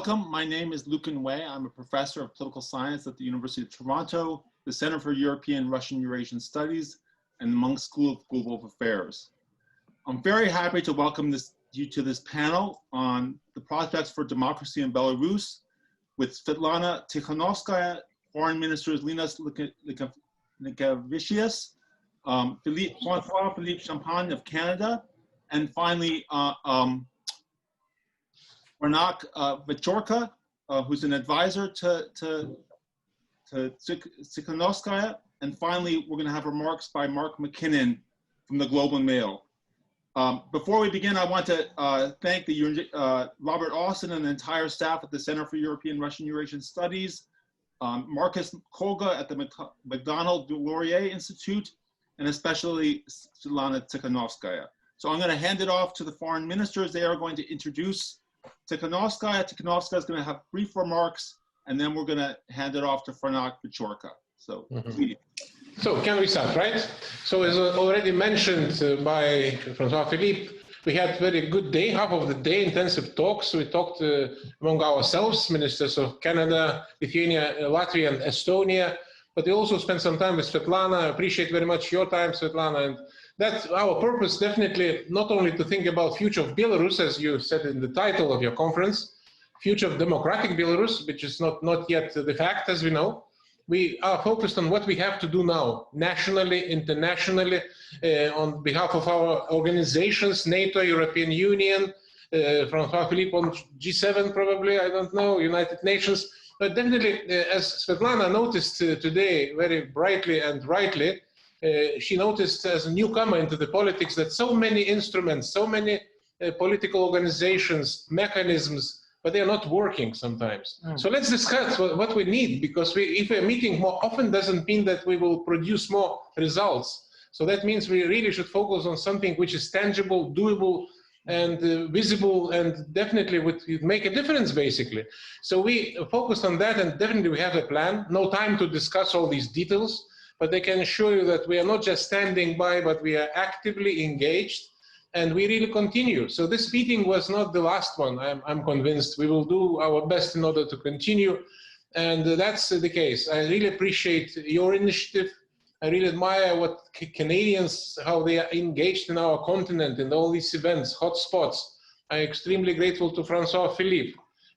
Welcome. My name is Lucan. I'm a professor of political science at the University of Toronto, the Center for European and Russian Eurasian Studies, and the Munk School of Global Affairs. I'm very happy to welcome you to this panel on the prospects for democracy in Belarus with Sviatlana Tsikhanouskaya, Foreign Ministers Linas Linkevičius, François-Philippe Champagne of Canada, and finally Franak Viačorka, who's an advisor to Tsikhanouskaya, and finally we're going to have remarks by MacKinnon from the Globe and Mail. Before we begin, I want to thank the Robert Austin and the entire staff at the Center for European Russian Eurasian Studies, Marcus Kolga at the MacDonald du Laurier Institute, and especially Sviatlana Tsikhanouskaya. So I'm going to hand it off to the foreign ministers. They are going to introduce Tsikhanouskaya. Tsikhanouskaya is going to have brief remarks, and then we're going to hand it off to Franak Viačorka. So please. So can we start, right? So as already mentioned by François-Philippe, we had a very good day, half of the day, intensive talks. We talked among ourselves, ministers of Canada, Lithuania, Latvia, and Estonia. But we also spent some time with Sviatlana. I appreciate very much your time, Sviatlana. And that's our purpose, definitely, not only to think about future of Belarus, as you said in the title of your conference, future of democratic Belarus, which is not yet the fact, as we know. We are focused on what we have to do now, nationally, internationally, on behalf of our organizations, NATO, European Union, François-Philippe on G7 probably, I don't know, United Nations. But definitely, as Sviatlana noticed today very brightly and rightly, she noticed as a newcomer into the politics that so many instruments, so many political organizations, mechanisms, but they are not working sometimes. So let's discuss what we need, because if we're meeting more often doesn't mean that we will produce more results. So that means we really should focus on something which is tangible, doable, and visible, and definitely would make a difference, basically. So we focused on that, and definitely we have a plan. No time to discuss all these details, but I can assure you that we are not just standing by, but we are actively engaged. And we really continue. So this meeting was not the last one. I'm convinced we will do our best in order to continue. And that's the case. I really appreciate your initiative. I really admire what Canadians, how they are engaged in our continent in all these events, hotspots. I'm extremely grateful to François-Philippe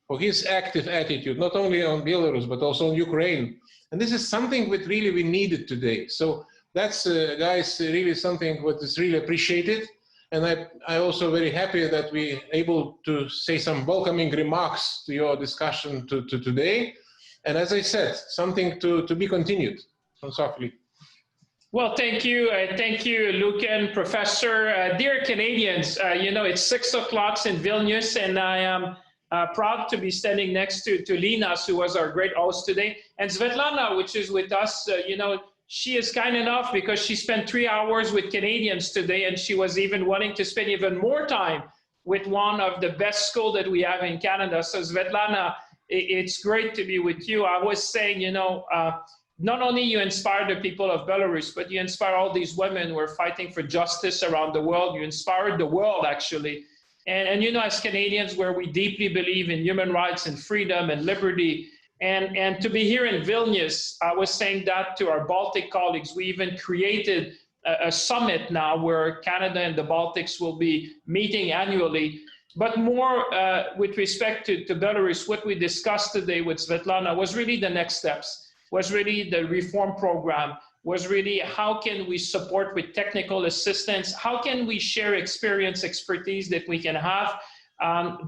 for his active attitude, not only on Belarus, but also on Ukraine. And this is something that really we needed today. So that's, guys, really something what is really appreciated. And I'm also very happy that we're able to say some welcoming remarks to your discussion to today. And as I said, something to be continued. François-Philippe. Well, thank you. Thank you, Lucan, Professor. Dear Canadians, you know, it's 6 o'clock in Vilnius, and I am proud to be standing next to Linas, who was our great host today. And Sviatlana, which is with us, you know, she is kind enough because she spent 3 hours with Canadians today, and she was even wanting to spend even more time with one of the best schools that we have in Canada. So Sviatlana, it's great to be with you. I was saying, you know, not only you inspire the people of Belarus, but you inspire all these women who are fighting for justice around the world. You inspired the world, actually. And you know, as Canadians, where we deeply believe in human rights and freedom and liberty, and to be here in Vilnius, I was saying that to our Baltic colleagues. We even created a summit now where Canada and the Baltics will be meeting annually. But more with respect to Belarus, what we discussed today with Sviatlana was really the next steps, was really the reform program, was really how can we support with technical assistance, how can we share experience, expertise that we can have.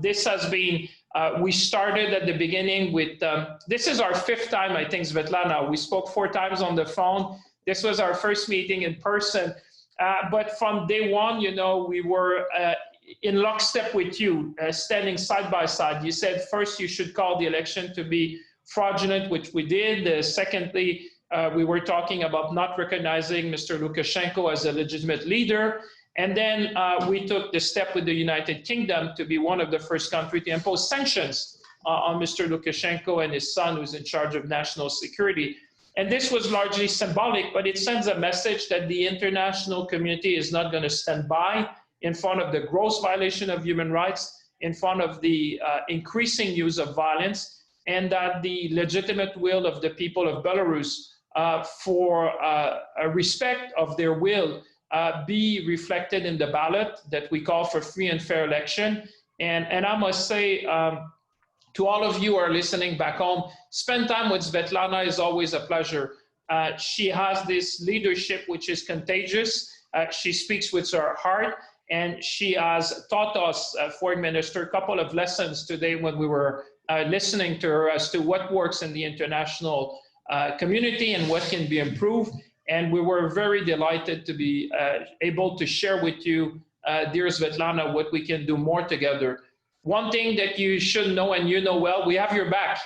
This has been, we started at the beginning with, this is our 5th time, I think, Sviatlana. We spoke 4 times on the phone. This was our first meeting in person. But from day one, you know, we were in lockstep with you, standing side by side. You said, first, you should call the election to be fraudulent, which we did. Secondly, we were talking about not recognizing Mr. Lukashenko as a legitimate leader. And then we took the step with the United Kingdom to be one of the first countries to impose sanctions on Mr. Lukashenko and his son, who's in charge of national security. And this was largely symbolic, but it sends a message that the international community is not going to stand by in front of the gross violation of human rights. in front of the increasing use of violence, and that the legitimate will of the people of Belarus for a respect of their will be reflected in the ballot, that we call for free and fair election. And I must say, to all of you who are listening back home, spend time with Sviatlana is always a pleasure. She has this leadership which is contagious. She speaks with her heart, and she has taught us, Foreign Minister, a couple of lessons today when we were listening to her as to what works in the international community and what can be improved. And we were very delighted to be able to share with you, dear Sviatlana, what we can do more together. One thing that you should know, and you know well, we have your back,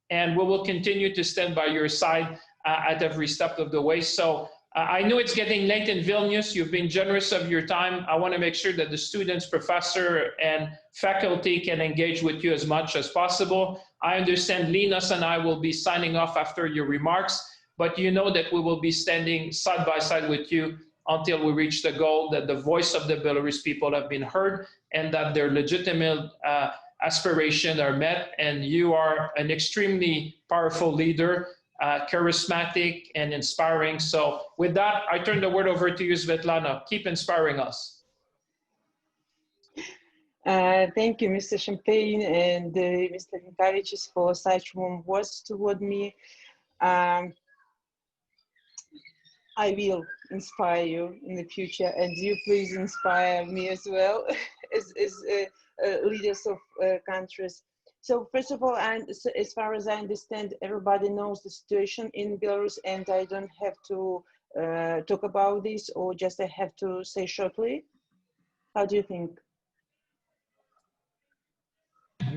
and we will continue to stand by your side at every step of the way. So I know it's getting late in Vilnius. You've been generous of your time. I want to make sure that the students, professor, and faculty can engage with you as much as possible. I understand Linas and I will be signing off after your remarks, but you know that we will be standing side by side with you until we reach the goal that the voice of the Belarus people have been heard and that their legitimate aspirations are met. And you are an extremely powerful leader, charismatic and inspiring. So with that, I turn the word over to you, Sviatlana. Keep inspiring us. Thank you, Mr. Champagne and Mr. Linkevičius, for such warm words toward me. I will inspire you in the future, and you please inspire me as well as leaders of countries. So first of all, as far as I understand, everybody knows the situation in Belarus, and I don't have to talk about this, or just I have to say shortly. How do you think?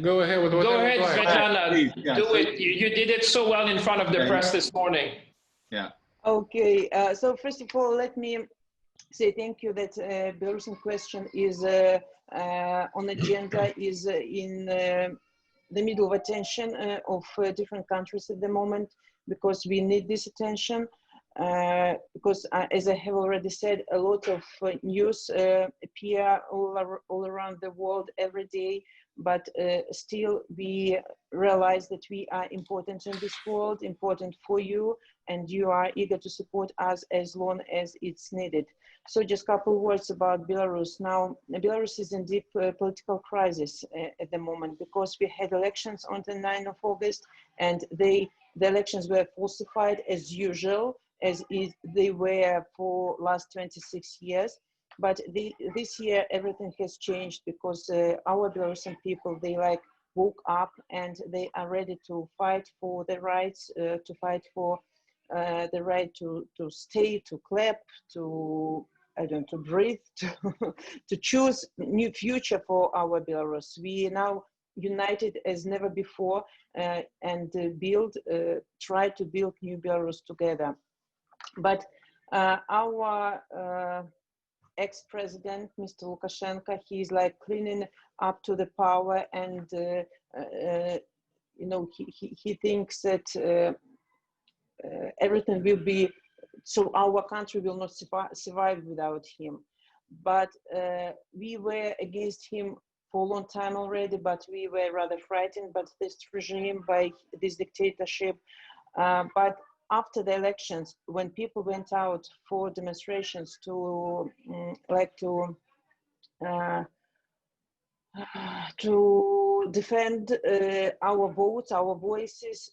Go ahead with whatever. Go ahead, Sviatlana. Yeah, do it. You did it so well in front of the press this morning. Yeah. Okay. So first of all, let me say thank you that Belarusian question is on agenda, is in the middle of attention of different countries at the moment, because we need this attention. Because as I have already said, a lot of news appear all around the world every day, but still we realize that we are important in this world, important for you, and you are eager to support us as long as it's needed. So just a couple words about Belarus. Now, Belarus is in deep political crisis at the moment, because we had elections on the 9th of August, and the elections were falsified as usual, as they were for last 26 years. But this year, everything has changed, because our Belarusian people, they woke up and they are ready to fight for the rights, to fight for the right to stay, to clap, to breathe, to choose new future for our Belarus. We are now united as never before, and try to build new Belarus together. But our ex-president, Mr. Lukashenko, he's cleaning up to the power, and he thinks that everything will be, so our country will not survive without him. But we were against him for a long time already, but we were rather frightened by this regime, by this dictatorship. But after the elections, when people went out for demonstrations to defend our votes, our voices,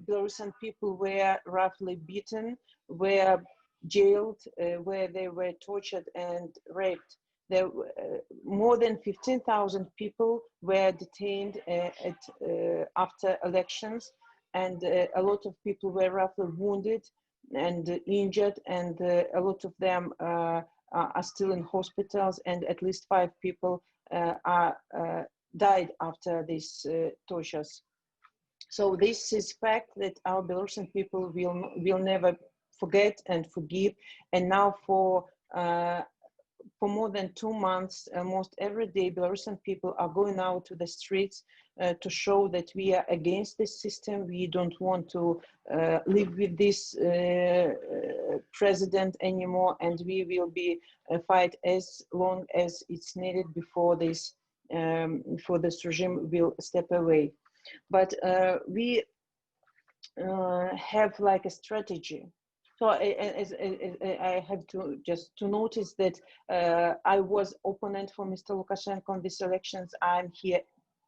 Belarusian people were roughly beaten, were jailed, where they were tortured and raped. There more than 15,000 people were detained after elections, and a lot of people were roughly wounded and injured, and a lot of them are still in hospitals, and at least 5 people died after these tortures. So this is fact that our Belarusian people will never forget and forgive. And now for more than 2 months, almost every day, Belarusian people are going out to the streets to show that we are against this system. We don't want to live with this president anymore, and we will be fight as long as it's needed before this for this regime will step away. But we have like a strategy. So I have to just to notice that I was opponent for Mr. Lukashenko on these elections. I'm here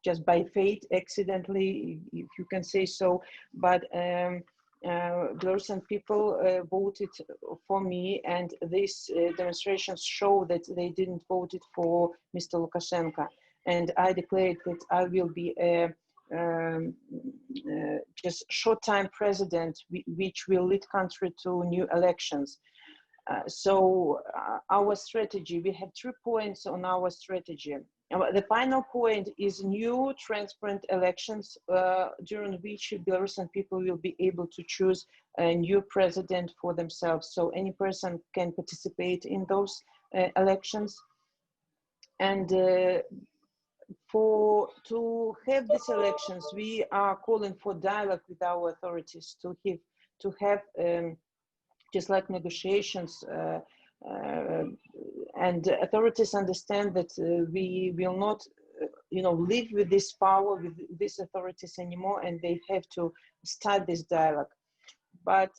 just by fate, accidentally, if you can say so. But Belarusian people voted for me, and these demonstrations show that they didn't vote for Mr. Lukashenko. And I declared that I will be a just short-time president, which will lead country to new elections. So our strategy, we have 3 points on our strategy. The final point is new transparent elections during which Belarusian people will be able to choose a new president for themselves. So any person can participate in those elections. And to have these elections, we are calling for dialogue with our authorities to have just like negotiations, and authorities understand that we will not, live with this power, with these authorities anymore, and they have to start this dialogue. But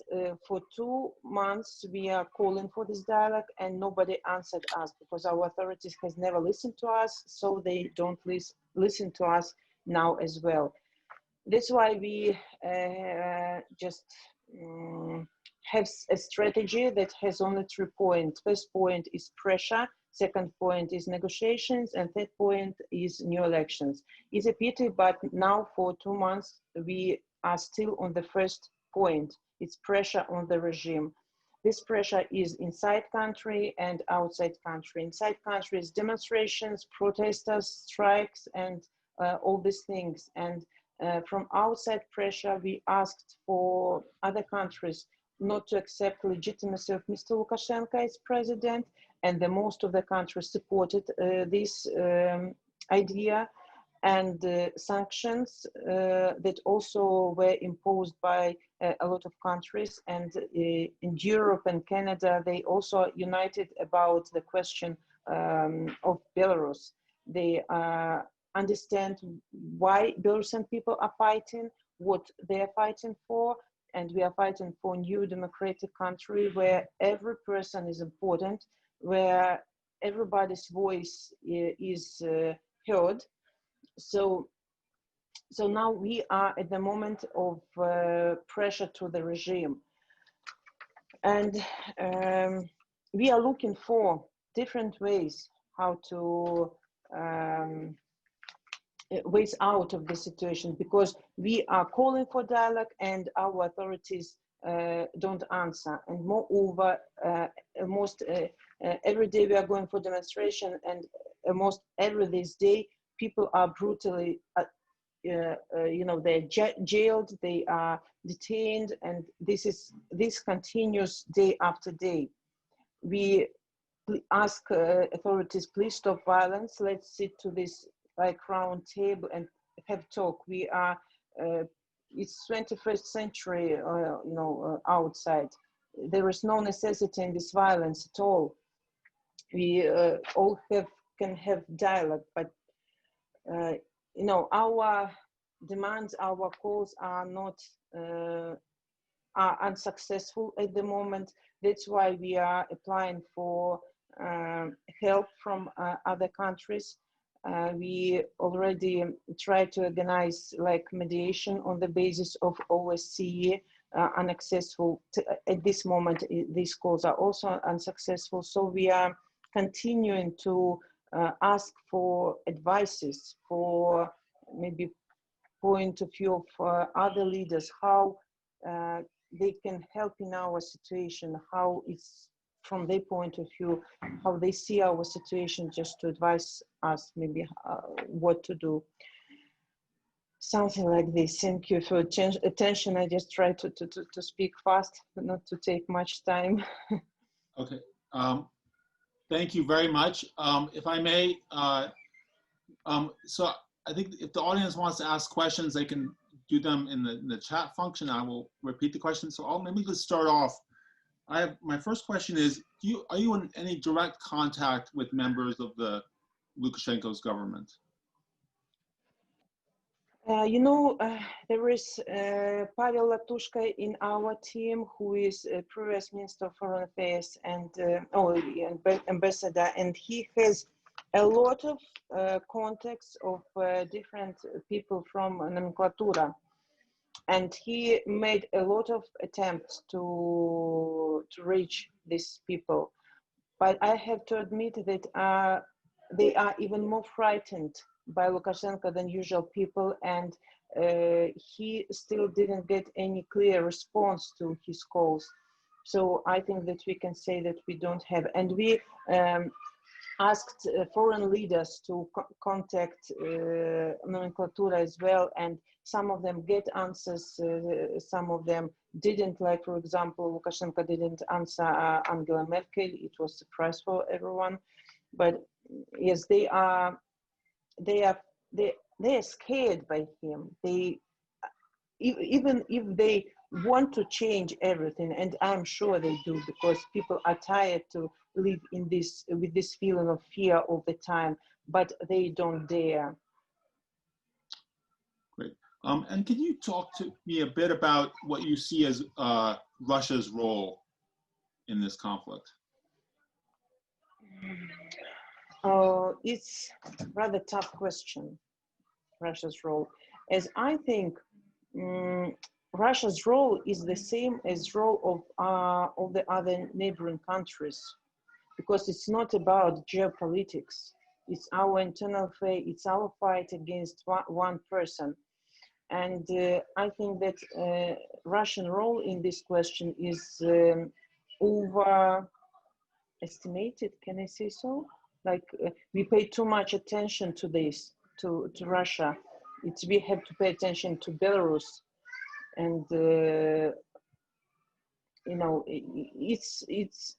for 2 months, we are calling for this dialogue, and nobody answered us because our authorities has never listened to us, so they don't listen to us now as well. That's why we just have a strategy that has only 3 points. First point is pressure, second point is negotiations, and third point is new elections. It's a pity, but now for 2 months, we are still on the first point. It's pressure on the regime. This pressure is inside country and outside country. Inside country is demonstrations, protesters, strikes, and all these things. And from outside pressure, we asked for other countries not to accept legitimacy of Mr. Lukashenko as president, and the most of the countries supported this idea. And sanctions that also were imposed by a lot of countries, and in Europe and Canada, they also united about the question of Belarus. They understand why Belarusian people are fighting, what they are fighting for, and we are fighting for a new democratic country where every person is important, where everybody's voice is heard. So now we are at the moment of pressure to the regime, and we are looking for different ways how to ways out of the situation, because we are calling for dialogue and our authorities don't answer. And moreover, almost every day we are going for demonstration, and almost every this day people are brutally, they're jailed, they are detained, and this continues day after day. We ask authorities, please stop violence. Let's sit to this like round table and have talk. We are, it's 21st century, outside. There is no necessity in this violence at all. We all can have dialogue, but our demands, our calls are not are unsuccessful at the moment. That's why we are applying for help from other countries. We already tried to organize like mediation on the basis of OSCE, unsuccessful. At this moment, these calls are also unsuccessful. So we are continuing to ask for advices, for maybe point of view of other leaders, how they can help in our situation, how it's from their point of view, how they see our situation, just to advise us maybe what to do. Something like this. Thank you for attention. I just try to speak fast, but not to take much time. Okay. Thank you very much. If I may, so I think if the audience wants to ask questions, they can do them in the chat function. I will repeat the question. So maybe let's start off. My first question is, are you in any direct contact with members of the Lukashenko's government? There is Pavel Latushka in our team, who is previous Minister of Foreign Affairs and ambassador, and he has a lot of contacts of different people from nomenclatura, and he made a lot of attempts to reach these people. But I have to admit that they are even more frightened by Lukashenko than usual people, and he still didn't get any clear response to his calls. So I think that we can say that we don't have, and we asked foreign leaders to contact nomenclatura as well, and some of them get answers, some of them didn't. Like, for example, Lukashenko didn't answer Angela Merkel. It was a surprise for everyone. But yes, they are scared by him. They, even if they want to change everything, and I'm sure they do, because people are tired to live in this with this feeling of fear all the time, but they don't dare. Great. And can you talk to me a bit about what you see as Russia's role in this conflict? It's a rather tough question, Russia's role. As I think Russia's role is the same as role of the other neighboring countries, because it's not about geopolitics. It's our internal affair, it's our fight against one person. And I think that Russian role in this question is overestimated, can I say so? Like, we pay too much attention to this, to Russia. We have to pay attention to Belarus. And, it's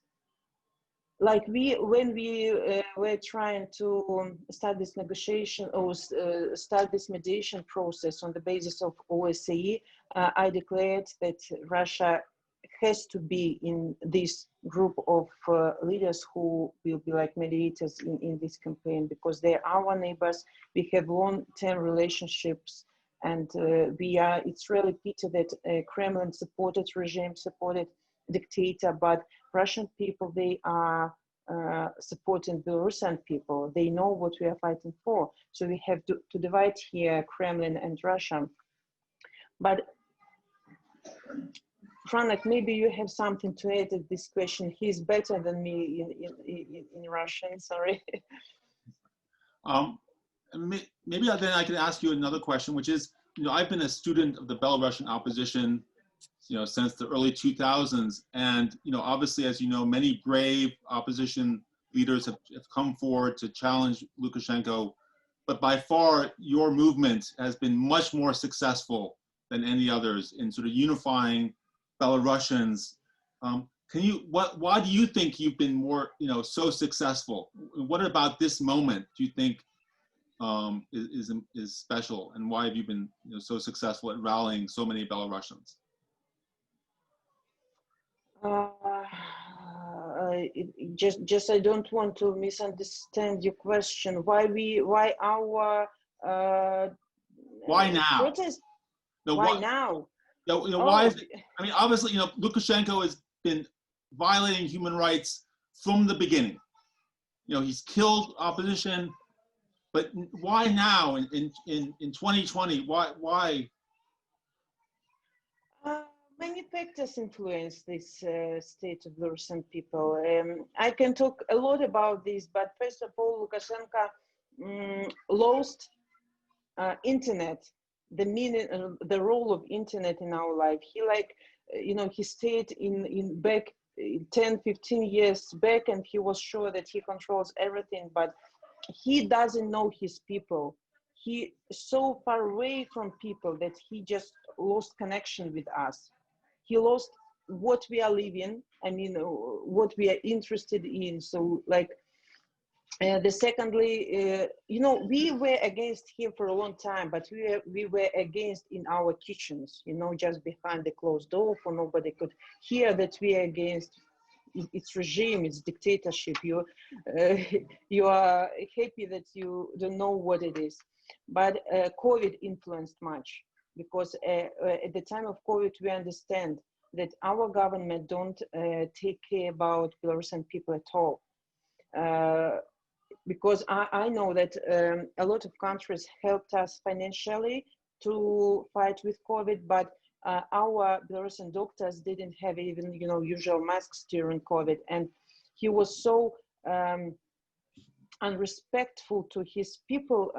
like when we were trying to start this negotiation or start this mediation process on the basis of OSCE, I declared that Russia has to be in this group of leaders who will be like mediators in this campaign, because they are our neighbors. We have long-term relationships, and it's really pity that Kremlin supported regime, supported dictator, but Russian people, they are supporting Belarusian people. They know what we are fighting for. So we have to divide here Kremlin and Russia. But Franak, maybe you have something to add to this question. He's better than me in Russian, sorry. Maybe then I can ask you another question, which is, I've been a student of the Belarusian opposition, since the early 2000s. And, obviously, as you know, many brave opposition leaders have come forward to challenge Lukashenko. But by far, your movement has been much more successful than any others in sort of unifying Belarusians. Why do you think you've been more, so successful? What about this moment do you think is special, and why have you been so successful at rallying so many Belarusians? Just I don't want to misunderstand your question. Why now? Protest? No, why now? Why is it? I mean, obviously, Lukashenko has been violating human rights from the beginning. He's killed opposition, but why now in 2020? Why? Many factors influence this state of Belarusian people. I can talk a lot about this, but first of all, Lukashenko lost internet, the meaning, the role of internet in our life. He he stayed in back 10, 15 years back, and he was sure that he controls everything, but he doesn't know his people. He so far away from people that he just lost connection with us. He lost what we are living, what we are interested in. So secondly, we were against him for a long time, but we were against in our kitchens, just behind the closed door, for nobody could hear that we are against its regime, its dictatorship. You are happy that you don't know what it is. but COVID influenced much, because at the time of COVID, we understand that our government don't take care about Belarusian people at all. Because I know that a lot of countries helped us financially to fight with COVID, but our Belarusian doctors didn't have even, usual masks during COVID. And he was so unrespectful to his people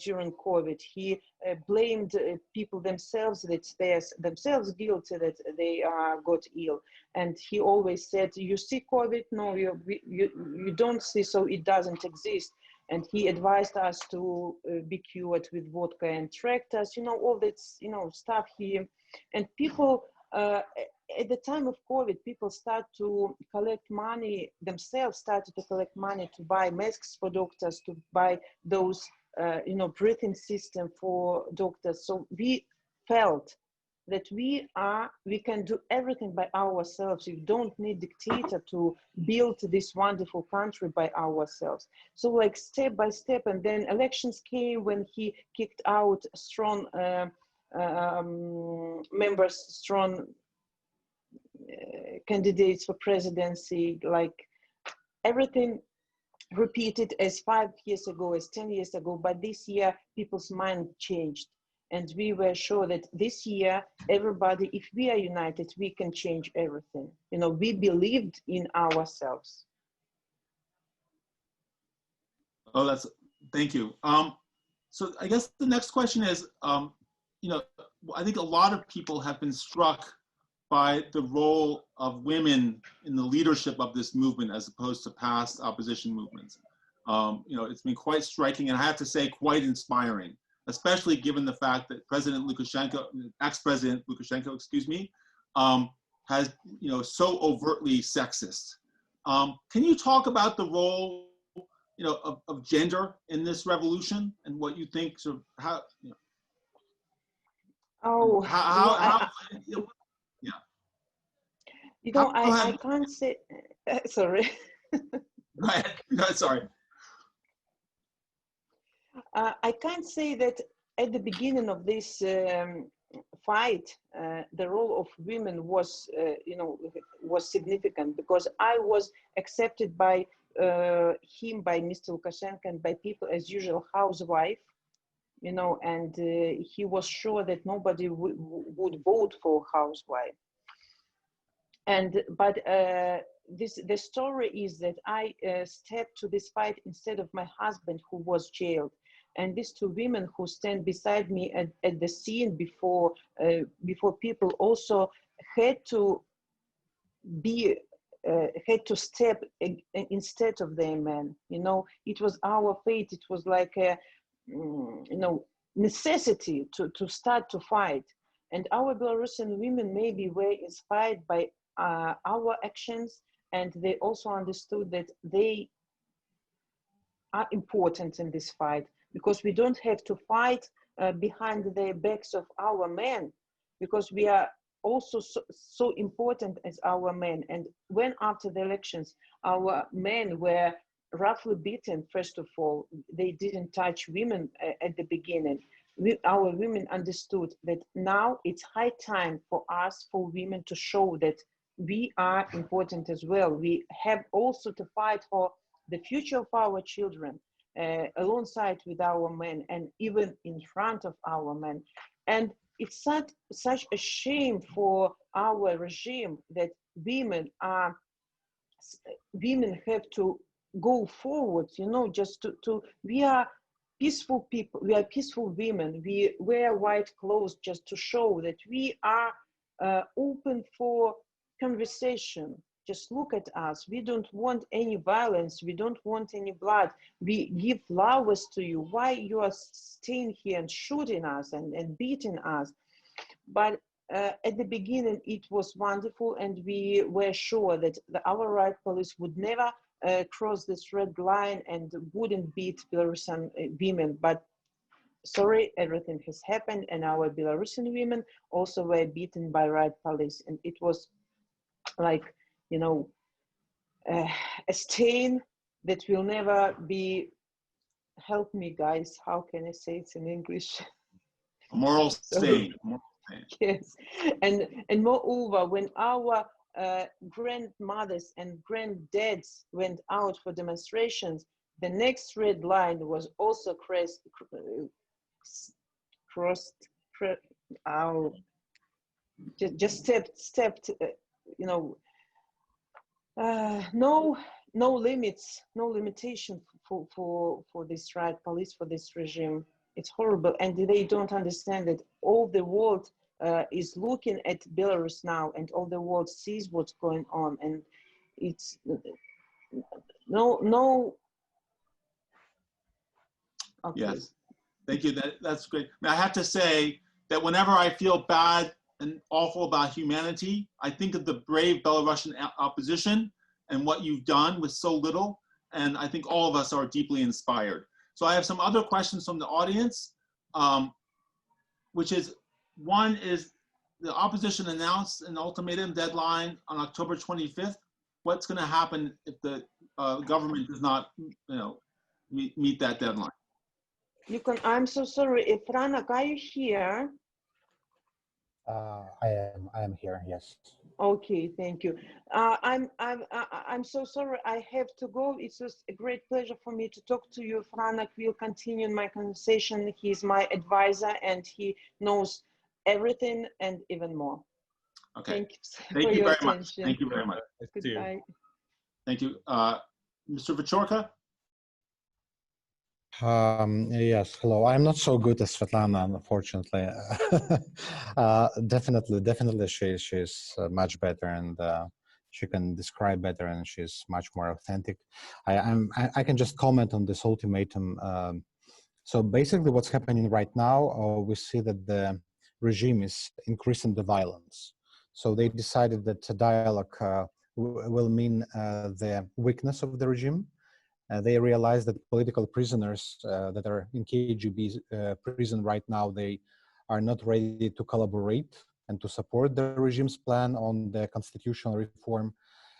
during COVID. He blamed people themselves, that they're themselves guilty that they got ill. And he always said, you see COVID? No, you don't see, so it doesn't exist. And he advised us to be cured with vodka and tractors, all that, stuff here. And people, at the time of COVID, people start to collect money, themselves started to collect money to buy masks for doctors, to buy those, breathing system for doctors. So we felt that we can do everything by ourselves. We don't need dictator to build this wonderful country by ourselves. So like step by step, and then elections came when he kicked out strong members, strong candidates for presidency, like everything repeated as 5 years ago, as 10 years ago, but this year people's mind changed. And we were sure that this year, everybody, if we are united, we can change everything. We believed in ourselves. Oh, thank you. So I guess the next question is, I think a lot of people have been struck by the role of women in the leadership of this movement as opposed to past opposition movements. It's been quite striking, and I have to say quite inspiring, especially given the fact that President Lukashenko, ex-President Lukashenko, has, so overtly sexist. Can you talk about the role, of gender in this revolution, and what you think, sort of how, I can't say, sorry. Go ahead. No, sorry. I can't say that at the beginning of this fight, the role of women was, was significant, because I was accepted by him, by Mr. Lukashenko, and by people as usual housewife, and he was sure that nobody would vote for housewife. But the story is that I stepped to this fight instead of my husband, who was jailed. And these two women who stand beside me at the scene before people also had to step instead of their men. It was our fate. It was like a necessity to start to fight. And our Belarusian women maybe were inspired by our actions, and they also understood that they are important in this fight, because we don't have to fight behind the backs of our men, because we are also so important as our men. And when after the elections our men were roughly beaten, first of all, they didn't touch women at the beginning. Our women understood that now it's high time for us, for women, to show that we are important as well. We have also to fight for the future of our children, alongside with our men, and even in front of our men. And it's such a shame for our regime that women have to go forward, just we are peaceful people, we are peaceful women, we wear white clothes just to show that we are open for conversation. Just look at us. We don't want any violence. We don't want any blood. We give flowers to you. Why you are staying here and shooting us and beating us? But at the beginning, it was wonderful, and we were sure that our riot police would never cross this red line and wouldn't beat Belarusian women. But sorry, everything has happened, and our Belarusian women also were beaten by riot police, and it was like, a stain that will never be help me, guys. How can I say it in English? Moral stain. Moral stain. Yes, and moreover, when our grandmothers and granddads went out for demonstrations, the next red line was also crossed. Just stepped. You know, no limits, no limitation for this right police, for this regime. It's horrible, and they don't understand that all the world is looking at Belarus now, and all the world sees what's going on, and it's no. Okay. Yes, thank you. That's great. I have to say that whenever I feel bad and awful about humanity, I think of the brave Belarusian opposition and what you've done with so little, and I think all of us are deeply inspired. So I have some other questions from the audience, which is, one is the opposition announced an ultimatum deadline on October 25th. What's going to happen if the government does not, meet that deadline? Lucan, I'm so sorry. Franak, are you here? I am here. Yes. Okay, thank you. I'm so sorry. I have to go. It's just a great pleasure for me to talk to you. Franak will continue my conversation. He's my advisor, and he knows everything and even more. Okay. Thank you for your attention. Much. Thank you very much. Goodbye. Thank you, Mr. Viačorka. Yes, hello. I'm not so good as Sviatlana, unfortunately. Definitely, she's much better, and she can describe better, and she's much more authentic. I can just comment on this ultimatum. So basically, what's happening right now, we see that the regime is increasing the violence. So they decided that dialogue will mean the weakness of the regime. They realize that political prisoners that are in KGB prison right now, they are not ready to collaborate and to support the regime's plan on the constitutional reform.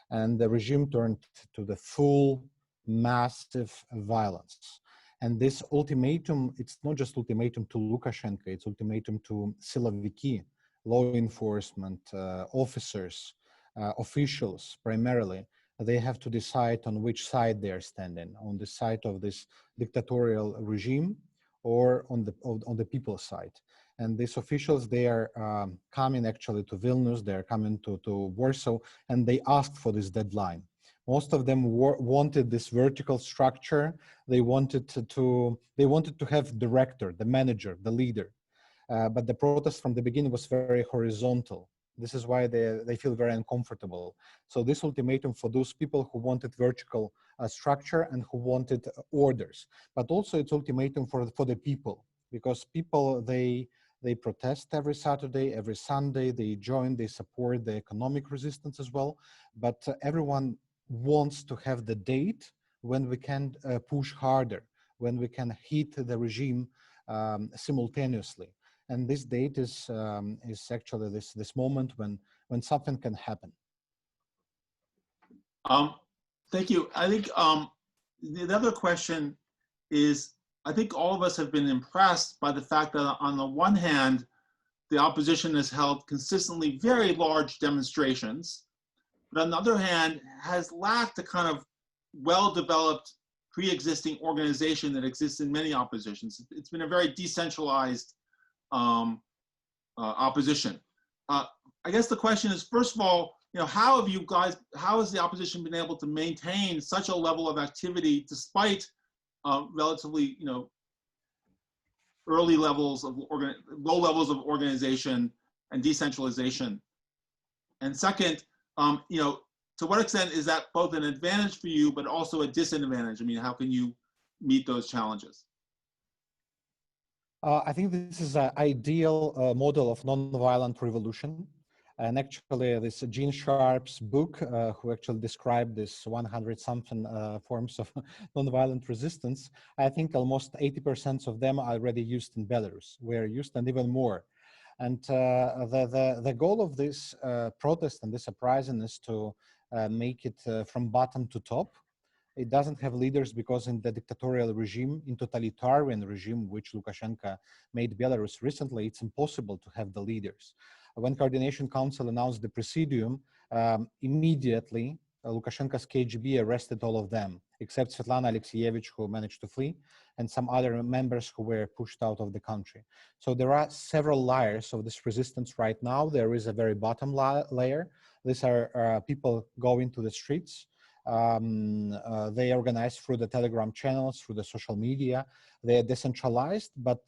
And the regime turned to the full massive violence. And this ultimatum, it's not just ultimatum to Lukashenko, it's ultimatum to siloviki, law enforcement, officers, officials primarily. They have to decide on which side they are standing, on the side of this dictatorial regime or on the people's side. And these officials, they are coming actually to Vilnius, they are coming to Warsaw, and they asked for this deadline. Most of them wanted this vertical structure. They wanted to have director, the manager, the leader. But the protest from the beginning was very horizontal. This is why they feel very uncomfortable. So this ultimatum for those people who wanted vertical structure and who wanted orders, but also it's ultimatum for the people, because people, they protest every Saturday, every Sunday, they join, they support the economic resistance as well. But everyone wants to have the date when we can push harder, when we can hit the regime simultaneously. And this date is actually this moment when something can happen. Thank you. I think the other question is, I think all of us have been impressed by the fact that on the one hand, the opposition has held consistently very large demonstrations, but on the other hand, has lacked the kind of well-developed pre-existing organization that exists in many oppositions. It's been a very decentralized opposition. I guess the question is, first of all, how has the opposition been able to maintain such a level of activity despite relatively, low levels of organization and decentralization? And second, to what extent is that both an advantage for you, but also a disadvantage? I mean, how can you meet those challenges? I think this is an ideal model of nonviolent revolution. And actually, this Gene Sharp's book, who actually described this 100-something forms of nonviolent resistance, I think almost 80% of them are already used in Belarus, were used and even more. And the goal of this protest and this uprising is to make it from bottom to top. It doesn't have leaders because in the dictatorial regime, in totalitarian regime, which Lukashenko made Belarus recently, it's impossible to have the leaders. When Coordination Council announced the presidium, immediately Lukashenko's KGB arrested all of them, except Sviatlana Tsikhanouskaya, who managed to flee, and some other members who were pushed out of the country. So there are several layers of this resistance right now. There is a very bottom layer. These are people going to the streets. They organize through the Telegram channels, through the social media. They are decentralized, but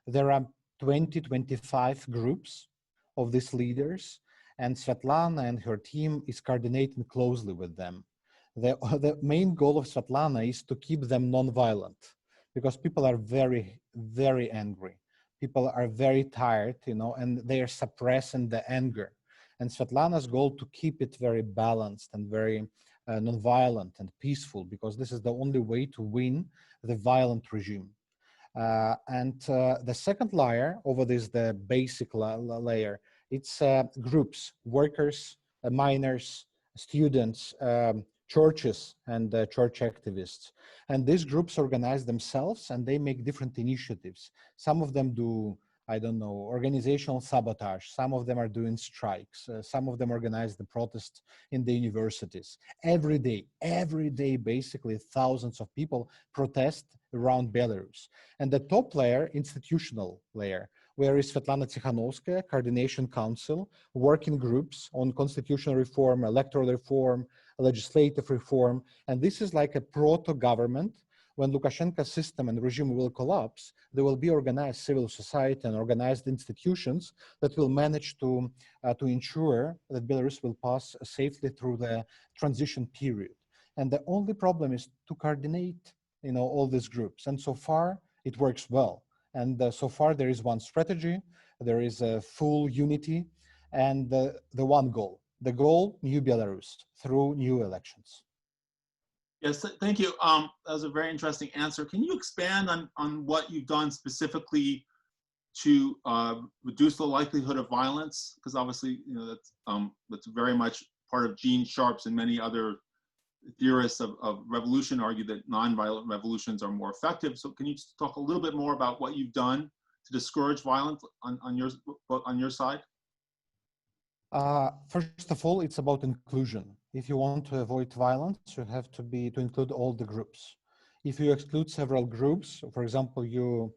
there are 20-25 groups of these leaders, and Sviatlana and her team is coordinating closely with them. The main goal of Sviatlana is to keep them non-violent, because people are very, very angry. People are very tired, you know, and they are suppressing the anger. And Sviatlana's goal to keep it very balanced and very non-violent and peaceful, because this is the only way to win the violent regime. The second layer over this, the basic layer, it's groups, workers, miners, students, churches, and church activists. And these groups organize themselves and they make different initiatives. Some of them do, I don't know, organizational sabotage. Some of them are doing strikes. Some of them organize the protest in the universities. Every day, basically thousands of people protest around Belarus. And the top layer, institutional layer, where is Sviatlana Tsikhanouskaya, Coordination Council, working groups on constitutional reform, electoral reform, legislative reform. And this is like a proto-government. When Lukashenko's system and regime will collapse, there will be organized civil society and organized institutions that will manage to ensure that Belarus will pass safely through the transition period. And the only problem is to coordinate, you know, all these groups. And so far, it works well. And so far, there is one strategy, there is a full unity, and the one goal. The goal, new Belarus, through new elections. Yes, thank you. That was a very interesting answer. Can you expand on what you've done specifically to reduce the likelihood of violence? Because obviously, you know, that's very much part of Gene Sharp's and many other theorists of revolution argue that nonviolent revolutions are more effective. So can you just talk a little bit more about what you've done to discourage violence on your side? First of all, it's about inclusion. If you want to avoid violence, you have to include all the groups. If you exclude several groups, for example, you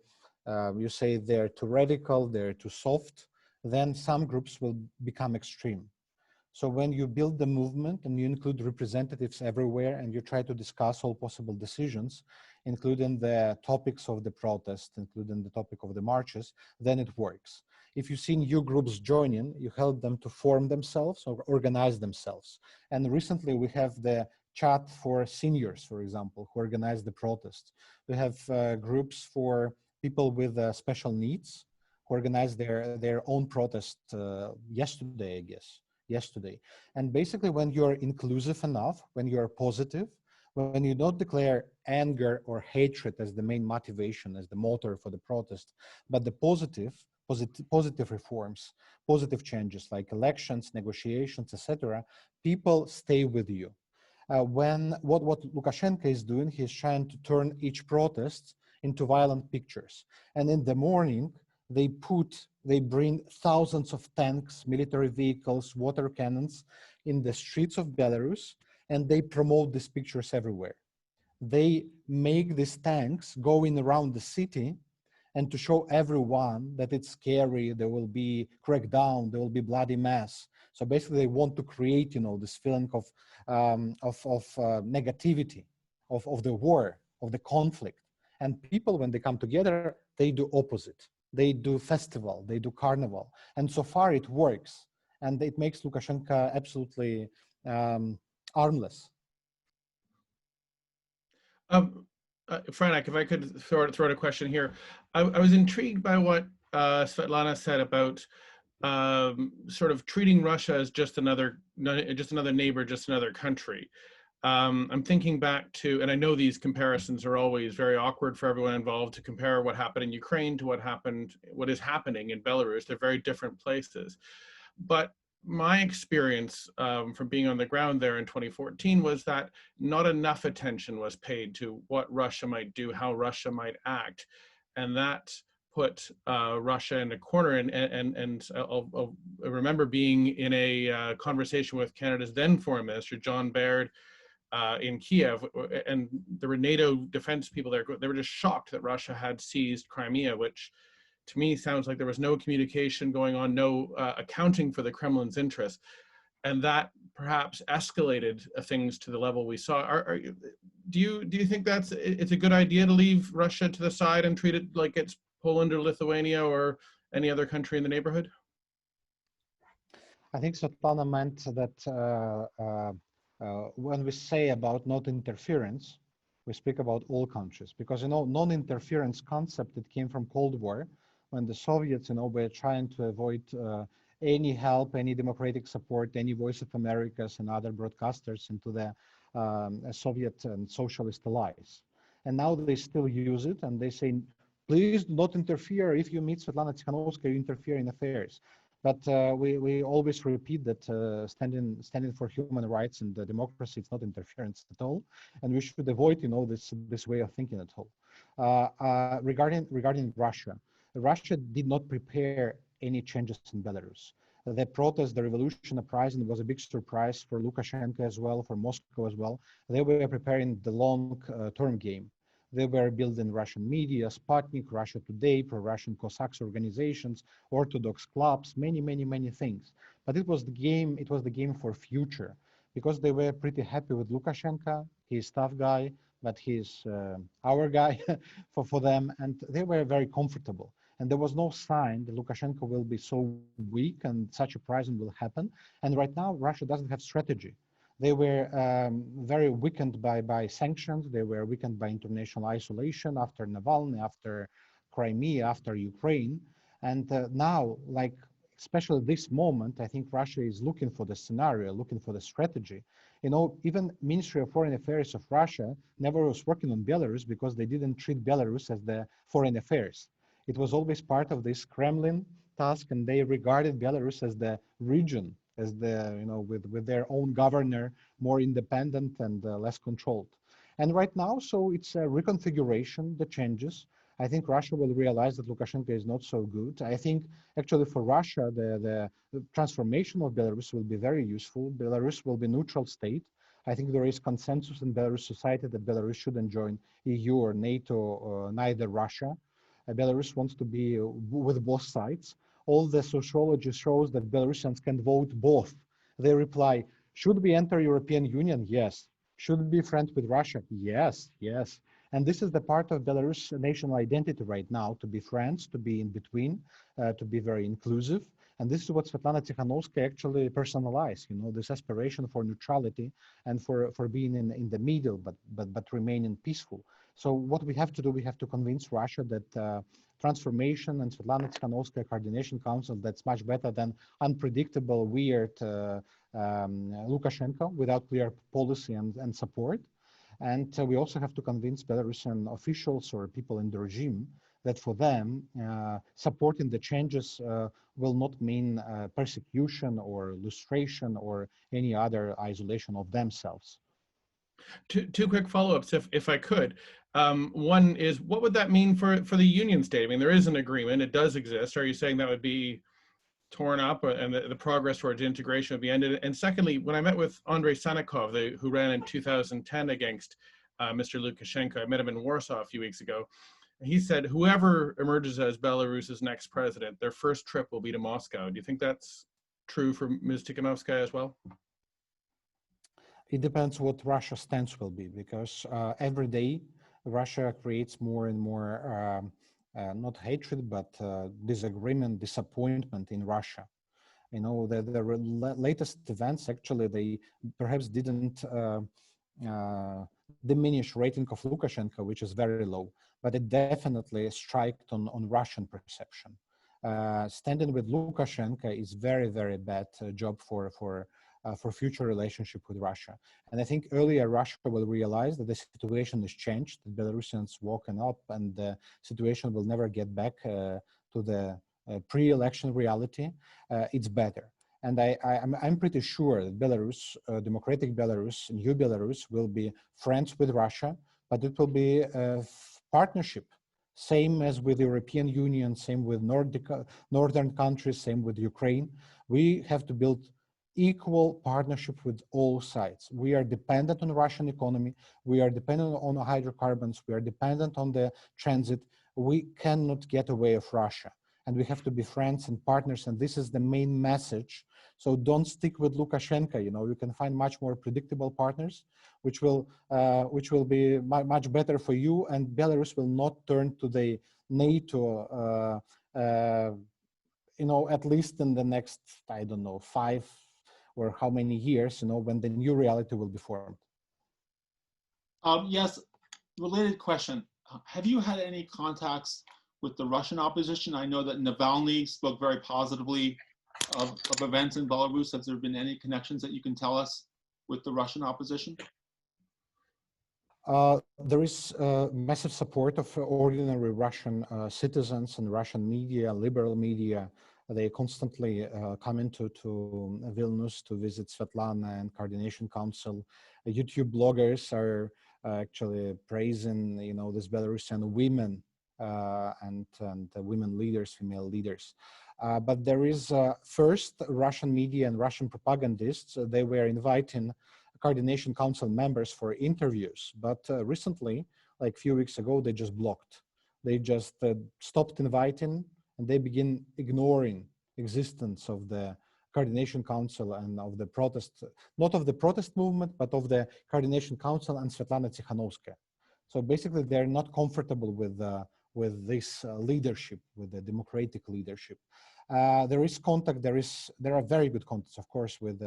say they're too radical, they're too soft, then some groups will become extreme. So when you build the movement and you include representatives everywhere and you try to discuss all possible decisions, including the topics of the protest, including the topic of the marches, then it works. If you see new groups joining, you help them to form themselves or organize themselves. And recently we have the chat for seniors, for example, who organize the protest. We have groups for people with special needs who organize their own protest yesterday, I guess. And basically when you're inclusive enough, when you're positive, when you don't declare anger or hatred as the main motivation, as the motor for the protest, but the positive reforms, positive changes like elections, negotiations, etc., people stay with you. What Lukashenko is doing, he's trying to turn each protest into violent pictures. And in the morning, they bring thousands of tanks, military vehicles, water cannons in the streets of Belarus, and they promote these pictures everywhere. They make these tanks going around the city and to show everyone that it's scary, there will be crackdown, there will be bloody mass. So basically they want to create, you know, this feeling of negativity, of the war, of the conflict. And people, when they come together, they do opposite. They do festival, they do carnival. And so far it works. And it makes Lukashenko absolutely armless. Franak, if I could throw in a question here. I was intrigued by what Sviatlana said about sort of treating Russia as just another neighbor, just another country. I'm thinking back to, and I know these comparisons are always very awkward for everyone involved, to compare what happened in Ukraine to what is happening in Belarus. They're very different places. But my experience from being on the ground there in 2014 was that not enough attention was paid to what Russia might do, how Russia might act, and that put Russia in a corner. And I'll remember being in a conversation with Canada's then Foreign Minister, John Baird, in Kiev, and there were NATO defense people there. They were just shocked that Russia had seized Crimea, which to me sounds like there was no communication going on, no accounting for the Kremlin's interests, and that perhaps escalated things to the level we saw. Do you think it's a good idea to leave Russia to the side and treat it like it's Poland or Lithuania or any other country in the neighborhood? I think Sviatlana meant that when we say about not interference, we speak about all countries, because non-interference concept, it came from Cold War, when the Soviets were trying to avoid any help, any democratic support, any Voice of Americas and other broadcasters into the Soviet and socialist allies. And now they still use it, and they say, please do not interfere. If you meet Sviatlana Tsikhanouskaya, you interfere in affairs. But we always repeat that standing for human rights and democracy, it's not interference at all, and we should avoid this way of thinking at all. Regarding Russia, Russia did not prepare any changes in Belarus. The protest, the revolution uprising was a big surprise for Lukashenko as well, for Moscow as well. They were preparing the long-term game. They were building Russian media, Sputnik, Russia Today, pro-Russian Cossacks organizations, Orthodox clubs, many things. But it was the game for future, because they were pretty happy with Lukashenko. He's tough guy, but he's our guy for them, and they were very comfortable. And there was no sign that Lukashenko will be so weak and such a uprising will happen. And right now, Russia doesn't have strategy. They were very weakened by sanctions. They were weakened by international isolation after Navalny, after Crimea, after Ukraine. And now, especially this moment, I think Russia is looking for the scenario, looking for the strategy. Even Ministry of Foreign Affairs of Russia never was working on Belarus because they didn't treat Belarus as the foreign affairs. It was always part of this Kremlin task, and they regarded Belarus as the region, as with their own governor, more independent and less controlled. And right now, so it's a reconfiguration, the changes. I think Russia will realize that Lukashenko is not so good. I think actually for Russia, the transformation of Belarus will be very useful. Belarus will be a neutral state. I think there is consensus in Belarus society that Belarus shouldn't join EU or NATO, or neither Russia. Belarus wants to be with both sides. All the sociology shows that Belarusians can vote both. They reply, should we enter European Union? Yes. Should we be friends with Russia? Yes. And this is the part of Belarus national identity right now, to be friends, to be in between, to be very inclusive. And this is what Sviatlana Tsikhanouskaya actually personalized, this aspiration for neutrality and for being in the middle, but remaining peaceful. So what we have to do, we have to convince Russia that transformation and Sviatlana Tsikhanouskaya Coordination Council, that's much better than unpredictable, weird Lukashenko without clear policy and support. And we also have to convince Belarusian officials or people in the regime that for them, supporting the changes will not mean persecution or lustration or any other isolation of themselves. Two quick follow-ups, if I could. One is, what would that mean for the Union state? I mean, there is an agreement, it does exist. Are you saying that would be torn up and the progress towards integration would be ended? And secondly, when I met with Andrei Sanikov, who ran in 2010 against Mr. Lukashenko, I met him in Warsaw a few weeks ago. He said, whoever emerges as Belarus's next president, their first trip will be to Moscow. Do you think that's true for Ms. Tsikhanouskaya as well? It depends what Russia's stance will be, because every day Russia creates more and more, not hatred, but disagreement, disappointment in Russia. The latest events, actually, they perhaps didn't diminish rating of Lukashenko, which is very low, but it definitely struck on Russian perception. Standing with Lukashenko is very, very bad job for future relationship with Russia. And I think earlier Russia will realize that the situation has changed, that Belarusians woken up, and the situation will never get back to the pre-election reality. It's better. And I'm pretty sure that Belarus, democratic Belarus, new Belarus, will be friends with Russia, but it will be a partnership, same as with the European Union, same with northern countries, same with Ukraine. We have to build equal partnership with all sides. We are dependent on the Russian economy. We are dependent on hydrocarbons. We are dependent on the transit. We cannot get away of Russia. And we have to be friends and partners. And this is the main message. So don't stick with Lukashenko. You can find much more predictable partners, which will be much better for you. And Belarus will not turn to the NATO, at least in the next, I don't know, 5 or how many years, when the new reality will be formed. Yes, related question. Have you had any contacts with the Russian opposition? I know that Navalny spoke very positively of events in Belarus. Has there been any connections that you can tell us with the Russian opposition? There is massive support of ordinary Russian citizens and Russian media, liberal media. They constantly come into Vilnius to visit Sviatlana and Coordination Council. YouTube bloggers are actually praising, these Belarusian women and women leaders, female leaders. But there is first Russian media and Russian propagandists. They were inviting Coordination Council members for interviews, but recently, like a few weeks ago, they just blocked. They just stopped inviting, and they begin ignoring existence of the Coordination Council and of the protest, not of the protest movement, but of the Coordination Council and Sviatlana Tsikhanouskaya. So basically, they're not comfortable with this leadership, with the democratic leadership. There is contact. There are very good contacts, of course, with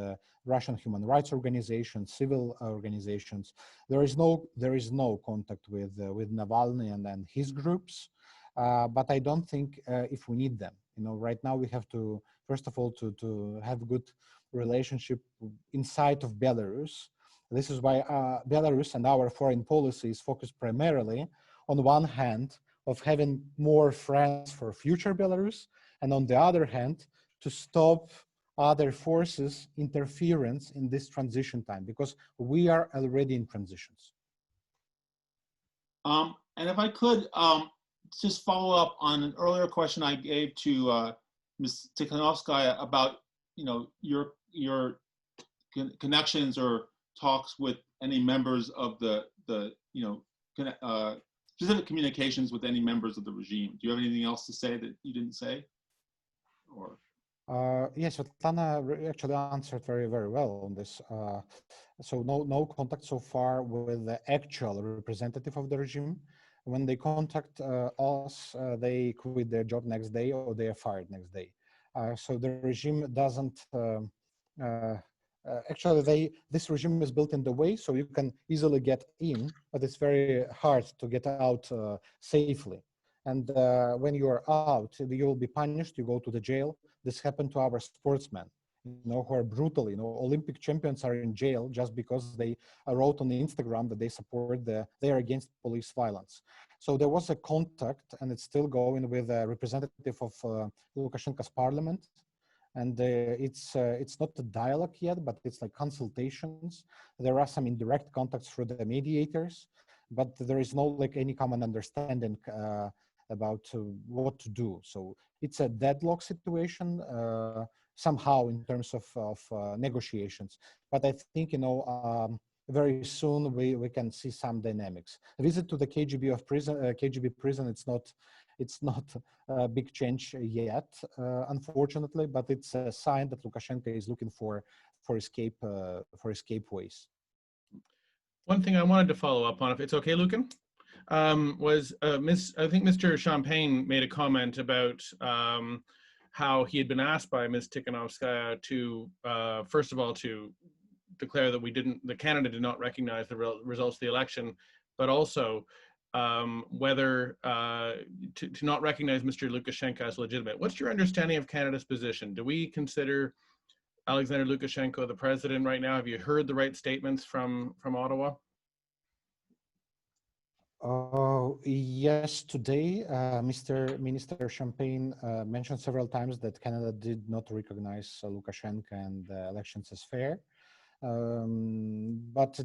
Russian human rights organizations, civil organizations. There is no contact with Navalny and his groups, but I don't think if we need them. Right now we have to, first of all, to have a good relationship inside of Belarus. This is why Belarus and our foreign policy is focused primarily on one hand of having more friends for future Belarus, and on the other hand, to stop other forces interference in this transition time, because we are already in transitions. And if I could just follow up on an earlier question I gave to Ms. Tsikhanouskaya about, your connections or talks with any members of the specific communications with any members of the regime. Do you have anything else to say that you didn't say? Or yes, Sviatlana actually answered very, very well on this. So no contact so far with the actual representative of the regime. When they contact us, they quit their job next day or they are fired next day. So the regime doesn't, this regime is built in the way so you can easily get in, but it's very hard to get out safely. And when you are out, you will be punished, you go to the jail. This happened to our sportsmen, who are brutal. Olympic champions are in jail just because they wrote on Instagram that they support they are against police violence. So there was a contact, and it's still going, with a representative of Lukashenko's parliament. And it's not a dialogue yet, but it's like consultations. There are some indirect contacts through the mediators, but there is no any common understanding about what to do. So it's a deadlock situation somehow in terms of negotiations. But I think, very soon we can see some dynamics. A visit to the KGB prison, it's not a big change yet, unfortunately, but it's a sign that Lukashenko is looking for escape ways. One thing I wanted to follow up on, if it's okay, Lucan, was I think Mr. Champagne made a comment about how he had been asked by Ms. Tsikhanouskaya to, first of all, to declare that Canada did not recognize the results of the election, but also whether to not recognize Mr. Lukashenko as legitimate. What's your understanding of Canada's position? Do we consider Aliaksandr Lukashenko the president right now? Have you heard the right statements from Ottawa? yes, today, Minister Champagne mentioned several times that Canada did not recognize Lukashenko and the elections as fair. But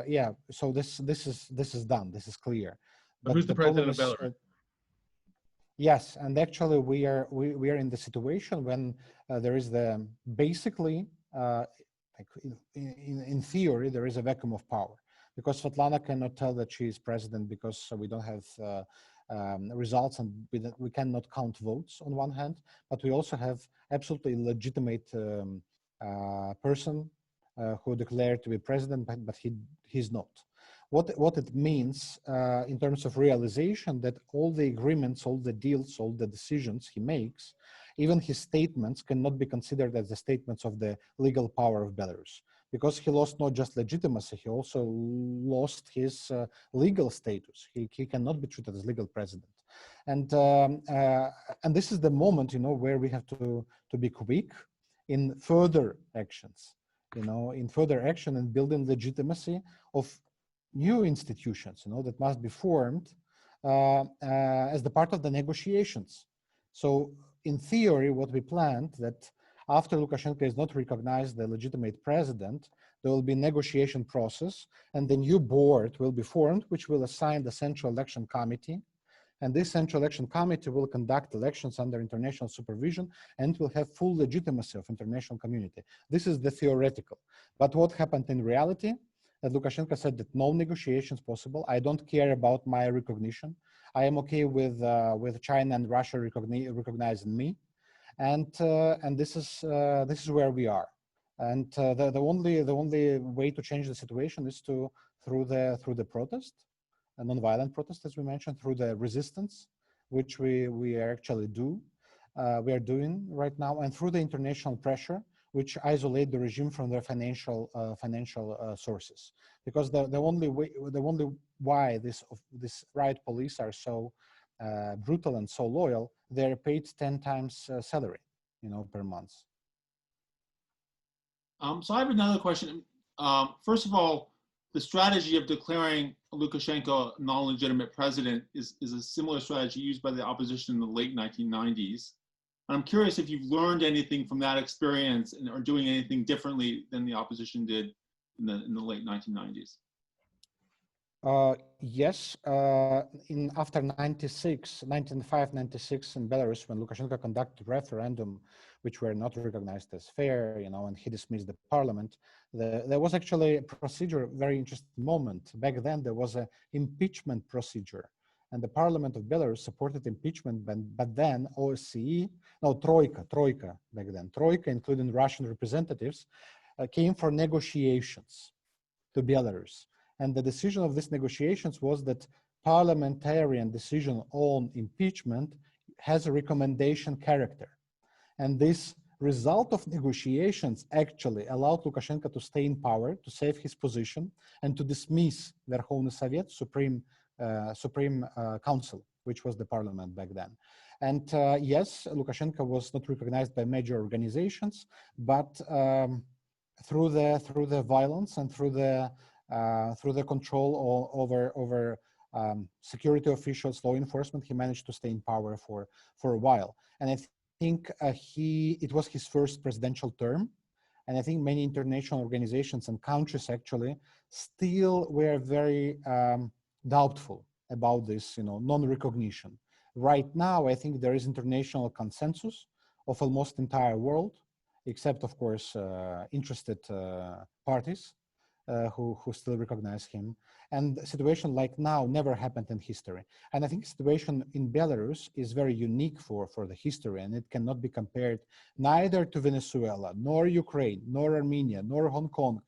yeah, so this is done. This is clear. But who's the president of Belarus? Yes, and actually we are in the situation when there is the basically like in theory there is a vacuum of power, because Sviatlana cannot tell that she is president because we don't have results, and we cannot count votes on one hand, but we also have absolutely legitimate person who declared to be president, but he's not. What it means in terms of realization, that all the agreements, all the deals, all the decisions he makes, even his statements cannot be considered as the statements of the legal power of Belarus, because he lost not just legitimacy, he also lost his legal status. He cannot be treated as legal president. And this is the moment, where we have to be quick in further actions, in further action and building legitimacy of new institutions, that must be formed as the part of the negotiations. So in theory, what we planned, that after Lukashenko is not recognized the legitimate president, there will be negotiation process, and the new board will be formed, which will assign the Central Election Committee. And this Central Election Committee will conduct elections under international supervision and will have full legitimacy of international community. This is the theoretical. But what happened in reality? That Lukashenko said that no negotiations possible. I don't care about my recognition. I am okay with China and Russia recognizing me, and this is where we are. And the only way to change the situation is through the protest, a non-violent protest, as we mentioned, through the resistance, which we actually we are doing right now, and through the international pressure, which isolate the regime from their financial sources. Because the only why this riot police are so brutal and so loyal, they're paid 10 times salary, per month. So I have another question. First of all, the strategy of declaring Lukashenko a non-legitimate president is a similar strategy used by the opposition in the late 1990s. I'm curious if you've learned anything from that experience and are doing anything differently than the opposition did in the late 1990s. Yes, after 1995, 96 in Belarus, when Lukashenko conducted referendum, which were not recognized as fair, and he dismissed the parliament, there was actually a procedure, very interesting moment. Back then, there was an impeachment procedure, and the parliament of Belarus supported impeachment, but then OSCE, no, Troika back then, Troika, including Russian representatives, came for negotiations to Belarus. And the decision of these negotiations was that parliamentarian decision on impeachment has a recommendation character. And this result of negotiations actually allowed Lukashenko to stay in power, to save his position, and to dismiss Verkhovny Sovet, Supreme Council, which was the parliament back then. And yes, Lukashenko was not recognized by major organizations, but through the violence and through the control over security officials, law enforcement, he managed to stay in power for a while. And I think it was his first presidential term. And I think many international organizations and countries actually still were very doubtful about this, non-recognition. Right now, I think there is international consensus of almost entire world, except of course interested parties who still recognize him. And a situation like now never happened in history. And I think the situation in Belarus is very unique for the history, and it cannot be compared neither to Venezuela, nor Ukraine, nor Armenia, nor Hong Kong,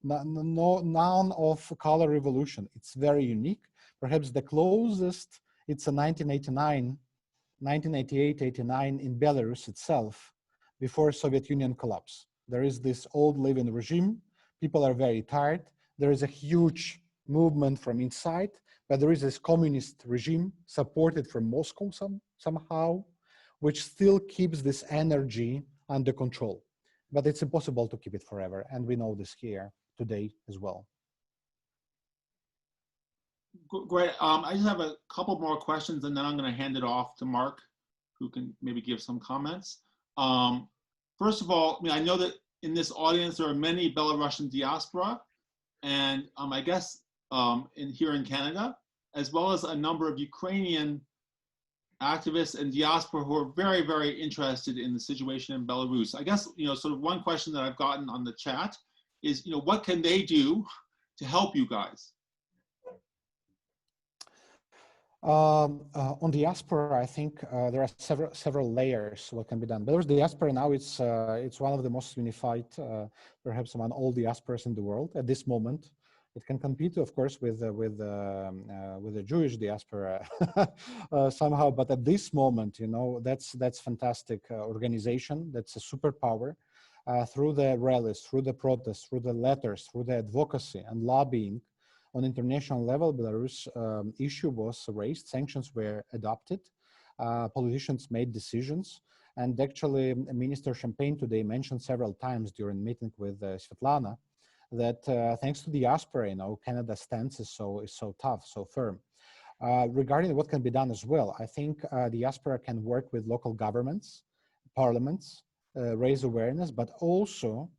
none of color revolution. It's very unique. Perhaps the closest, it's a 1988, 89 in Belarus itself, before Soviet Union collapse. There is this old living regime. People are very tired. There is a huge movement from inside, but there is this communist regime supported from Moscow somehow, which still keeps this energy under control. But it's impossible to keep it forever. And we know this here today as well. Great. I just have a couple more questions, and then I'm going to hand it off to Mark, who can maybe give some comments. First of all, I know that in this audience there are many Belarusian diaspora, and I guess here in Canada, as well as a number of Ukrainian activists and diaspora who are very, very interested in the situation in Belarus. I guess, sort of one question that I've gotten on the chat is, what can they do to help you guys? On diaspora, I think there are several layers what can be done. Belarus diaspora now it's one of the most unified, perhaps among all diasporas in the world at this moment. It can compete, of course, with the Jewish diaspora somehow. But at this moment, that's fantastic organization. That's a superpower. Through the rallies, through the protests, through the letters, through the advocacy and lobbying, on international level, Belarus issue was raised. Sanctions were adopted. Politicians made decisions. And actually, Minister Champagne today mentioned several times during meeting with Sviatlana that thanks to diaspora, Canada's stance is so tough, so firm. Regarding what can be done as well, I think diaspora can work with local governments, parliaments, raise awareness, but also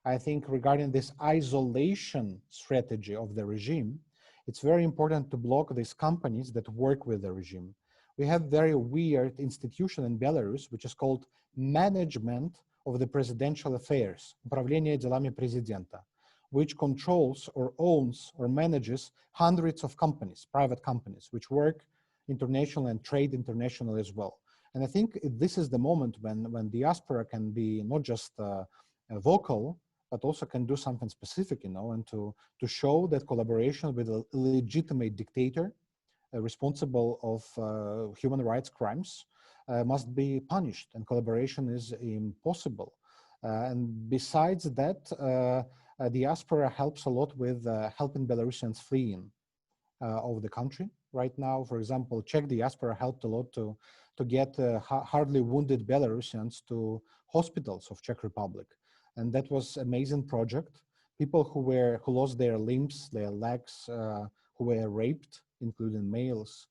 I think regarding this isolation strategy of the regime, it's very important to block these companies that work with the regime. We have very weird institution in Belarus, which is called Management of the Presidential Affairs, Управление делами президента, which controls or owns or manages hundreds of companies, private companies, which work international and trade international as well. And I think this is the moment when diaspora can be not just vocal, but also can do something specific, and to show that collaboration with a legitimate dictator responsible of human rights crimes must be punished, and collaboration is impossible. And besides that, diaspora helps a lot with helping Belarusians fleeing of the country. Right now, for example, Czech diaspora helped a lot to get hardly wounded Belarusians to hospitals of Czech Republic. And that was an amazing project. People who lost their limbs, their legs, who were raped, including males,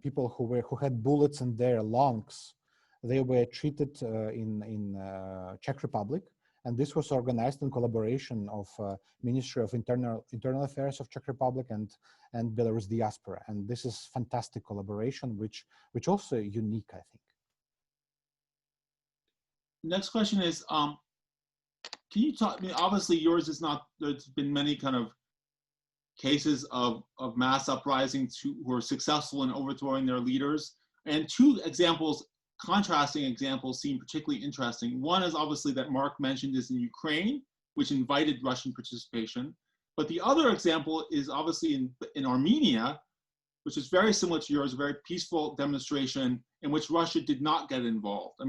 people who had bullets in their lungs, they were treated in Czech Republic. And this was organized in collaboration of Ministry of Internal Affairs of Czech Republic and Belarus diaspora. And this is fantastic collaboration, which also unique, I think. Next question is, can you talk, obviously yours is not, there's been many kind of cases of mass uprising who are successful in overthrowing their leaders. And two examples, contrasting examples, seem particularly interesting. One is obviously that Mark mentioned is in Ukraine, which invited Russian participation. But the other example is obviously in Armenia, which is very similar to yours, a very peaceful demonstration in which Russia did not get involved.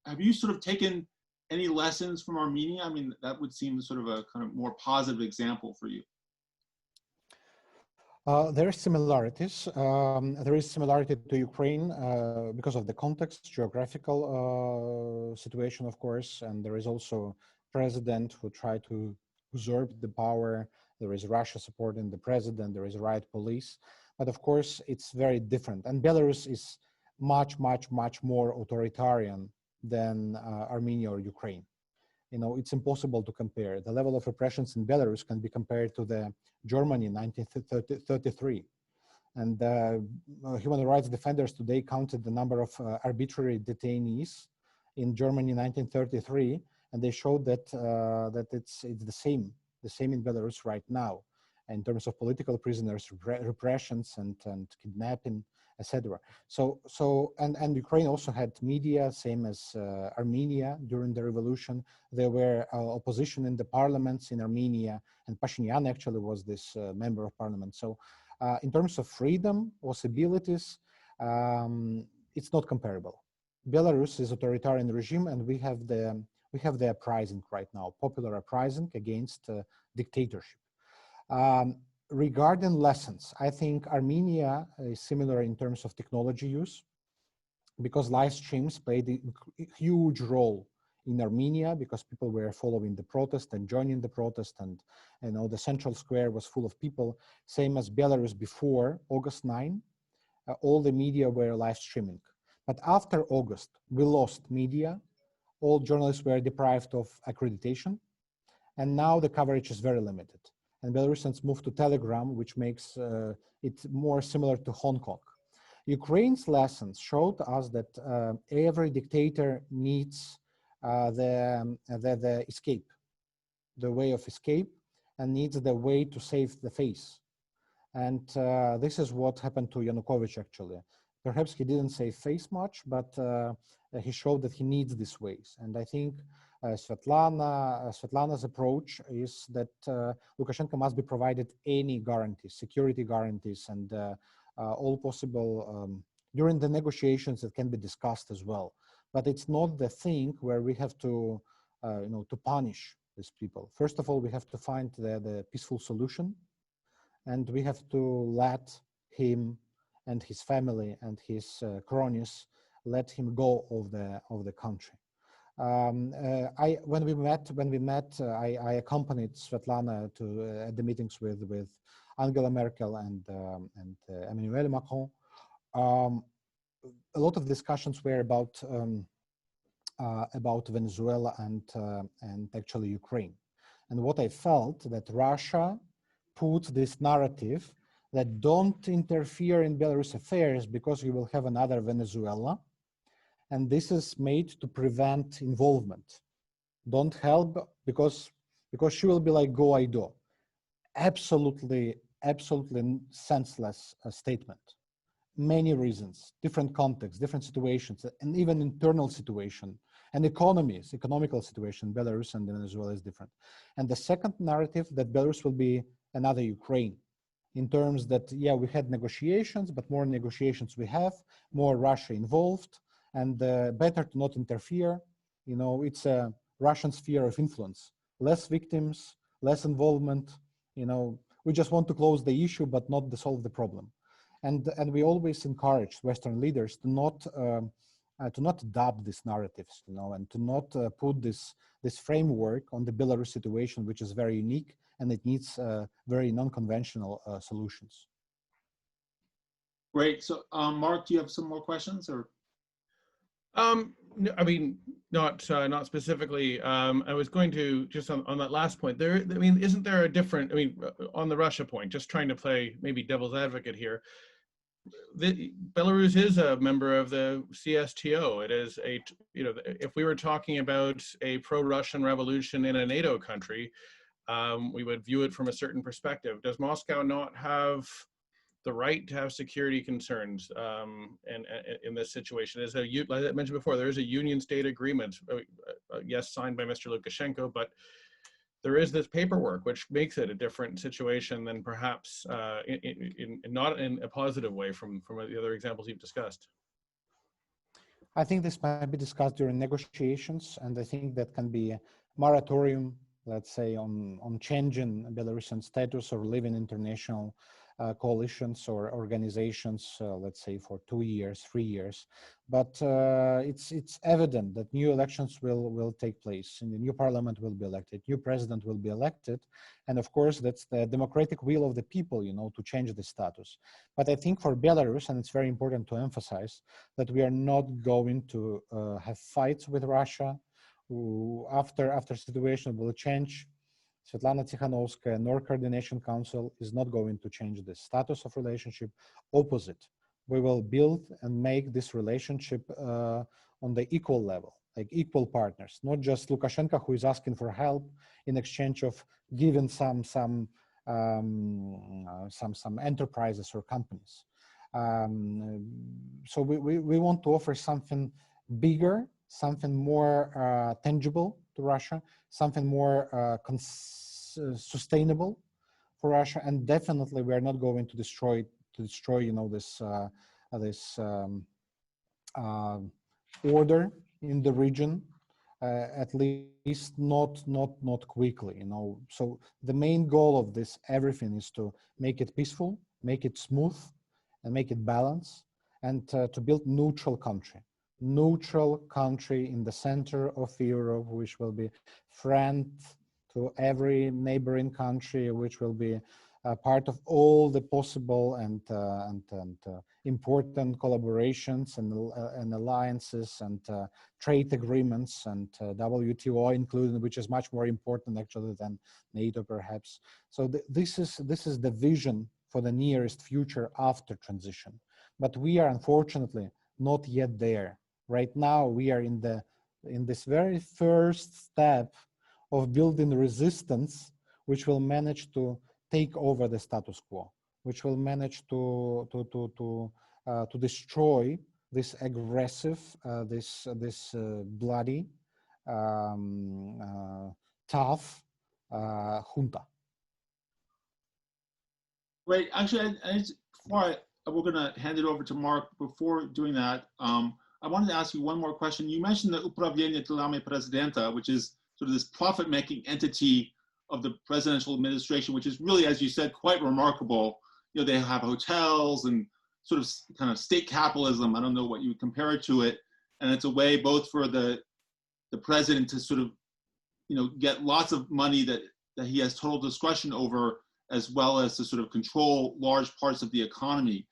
Have you sort of taken any lessons from Armenia? That would seem sort of a kind of more positive example for you. There are similarities. There is similarity to Ukraine because of the context, geographical situation, of course, and there is also president who tried to usurp the power. There is Russia supporting the president. There is riot police, but of course it's very different. And Belarus is much, much, much more authoritarian than Armenia or Ukraine. It's impossible to compare. The level of repressions in Belarus can be compared to the Germany in 1933. And human rights defenders today counted the number of arbitrary detainees in Germany in 1933, and they showed that it's the same in Belarus right now, in terms of political prisoners, repressions and kidnapping, etc. And Ukraine also had media, same as Armenia during the revolution. There were opposition in the parliaments in Armenia, and Pashinyan actually was this member of parliament. So in terms of freedom, possibilities, it's not comparable. Belarus is authoritarian regime, and we have the uprising right now, popular uprising against dictatorship. Regarding lessons, I think Armenia is similar in terms of technology use, because live streams played a huge role in Armenia because people were following the protest and joining the protest, and the central square was full of people. Same as Belarus before August 9, all the media were live streaming. But after August, we lost media. All journalists were deprived of accreditation, and now the coverage is very limited. And Belarusians moved to Telegram, which makes it more similar to Hong Kong. Ukraine's lessons showed us that every dictator needs the escape, the way of escape, and needs the way to save the face. And this is what happened to Yanukovych, actually. Perhaps he didn't save face much, but he showed that he needs these ways. And I think Svetlana's approach is that Lukashenko must be provided any guarantees, security guarantees, and all possible during the negotiations that can be discussed as well. But it's not the thing where we have to, to punish these people. First of all, we have to find the peaceful solution, and we have to let him and his family and his cronies let him go of the country. When we met, I accompanied Svetlana to at the meetings with Angela Merkel and Emmanuel Macron. A lot of discussions were about Venezuela and actually Ukraine. And what I felt that Russia put this narrative that don't interfere in Belarus affairs because we will have another Venezuela. And this is made to prevent involvement. Don't help because she will be like Guaido. Absolutely senseless statement. Many reasons, different contexts, different situations, and even internal situation and economical situation, Belarus and Venezuela is different. And the second narrative that Belarus will be another Ukraine, in terms that, yeah, we had negotiations, but more negotiations we have, more Russia involved, and better to not interfere. It's a Russian sphere of influence. Less victims, less involvement. We just want to close the issue, but not solve the problem. And we always encourage Western leaders to not adopt these narratives, and to not put this framework on the Belarus situation, which is very unique, and it needs very non-conventional solutions. Great. So, Mark, do you have some more questions, or? I mean, not specifically. I was going to just on that last point. Isn't there a different? On the Russia point, just trying to play maybe devil's advocate here. Belarus is a member of the CSTO. It is if we were talking about a pro-Russian revolution in a NATO country, we would view it from a certain perspective. Does Moscow not have the right to have security concerns and in this situation? As I mentioned before, there is a union state agreement, yes, signed by Mr. Lukashenko, but there is this paperwork which makes it a different situation than perhaps not in a positive way from the other examples you've discussed. I think this might be discussed during negotiations, and I think that can be a moratorium, let's say, on changing Belarusian status or living international coalitions or organizations, let's say for 2 years, 3 years. But it's evident that new elections will take place, and the new parliament will be elected, new president will be elected, and of course that's the democratic will of the people, to change the status. But I think for Belarus, and it's very important to emphasize, that we are not going to have fights with Russia. After situation will change, Sviatlana Tsikhanouskaya, nor Coordination Council is not going to change the status of relationship. Opposite, we will build and make this relationship on the equal level, like equal partners, not just Lukashenko who is asking for help in exchange of giving some enterprises or companies. So we want to offer something bigger, something more tangible to Russia, something more sustainable for Russia, and definitely we are not going to destroy this order in the region, at least not quickly. So the main goal of this everything is to make it peaceful, make it smooth, and make it balanced, and to build neutral country. Because Belarus is a neutral country, and Belarus is a neutral country in the center of Europe, which will be friend to every neighboring country, which will be part of all the possible and important collaborations and alliances and trade agreements and WTO included, which is much more important actually than NATO perhaps. So this is the vision for the nearest future after transition. But we are unfortunately not yet there. Right now we are in this very first step of building resistance, which will manage to take over the status quo, which will manage to destroy this aggressive, this bloody, tough junta. Great. Actually, before we're going to hand it over to Mark. Before doing that, I wanted to ask you one more question. You mentioned the Upravlenie Delami Prezidenta, which is sort of this profit-making entity of the presidential administration, which is really, as you said, quite remarkable. You know, they have hotels and sort of kind of state capitalism. I don't know what you would compare it to it. And it's a way both for the president to sort of, you know, get lots of money that he has total discretion over, as well as to sort of control large parts of the economy.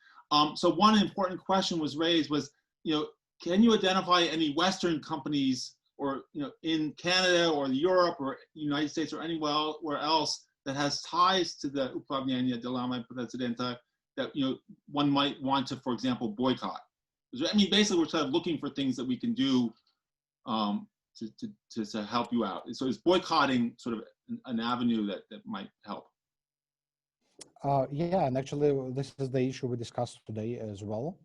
So one important question was raised was, you know, can you identify any Western companies or, you know, in Canada or Europe or United States or anywhere else that has ties to the Upravlenie Delami Prezidenta that, you know, one might want to, for example, boycott? I mean, basically, we're sort of looking for things that we can do to help you out. So is boycotting sort of an avenue that might help? Yeah, and actually, this is the issue we discussed today as well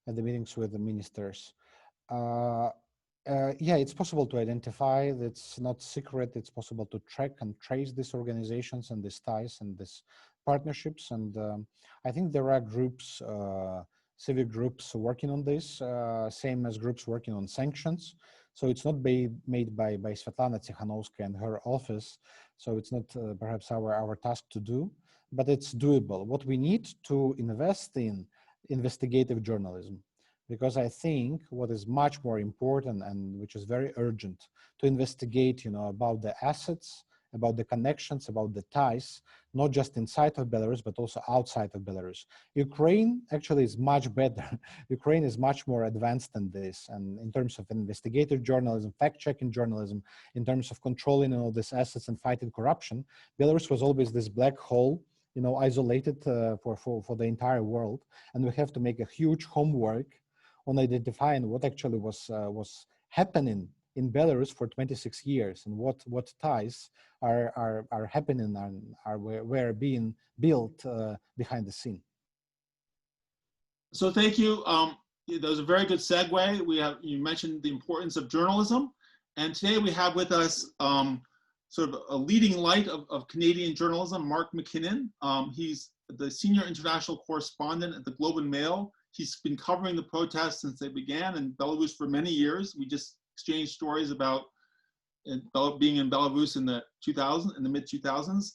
at the meetings with the ministers. Yeah, it's possible to identify. It's not secret. It's possible to track and trace these organizations and these ties and these partnerships. And I think there are groups, civic groups working on this, same as groups working on sanctions. So it's not made by Sviatlana Tsikhanouskaya and her office. So it's not perhaps our task to do, but it's doable. What we need to invest in investigative journalism, because I think what is much more important and which is very urgent to investigate, you know, about the assets, about the connections, about the ties, not just inside of Belarus, but also outside of Belarus. Ukraine actually is much better. Ukraine is much more advanced than this. And in terms of investigative journalism, fact-checking journalism, in terms of controlling all these assets and fighting corruption, Belarus was always this black hole, you know, isolated for the entire world. And we have to make a huge homework on identifying what actually was happening in Belarus for 26 years and what ties are happening and were being built behind the scene. So thank you. That was a very good segue. You mentioned the importance of journalism, and today we have with us sort of a leading light of Canadian journalism, Mark MacKinnon. He's the senior international correspondent at the Globe and Mail. He's been covering the protests since they began in Belarus for many years. We just exchanged stories about being in Belarus in the mid-2000s.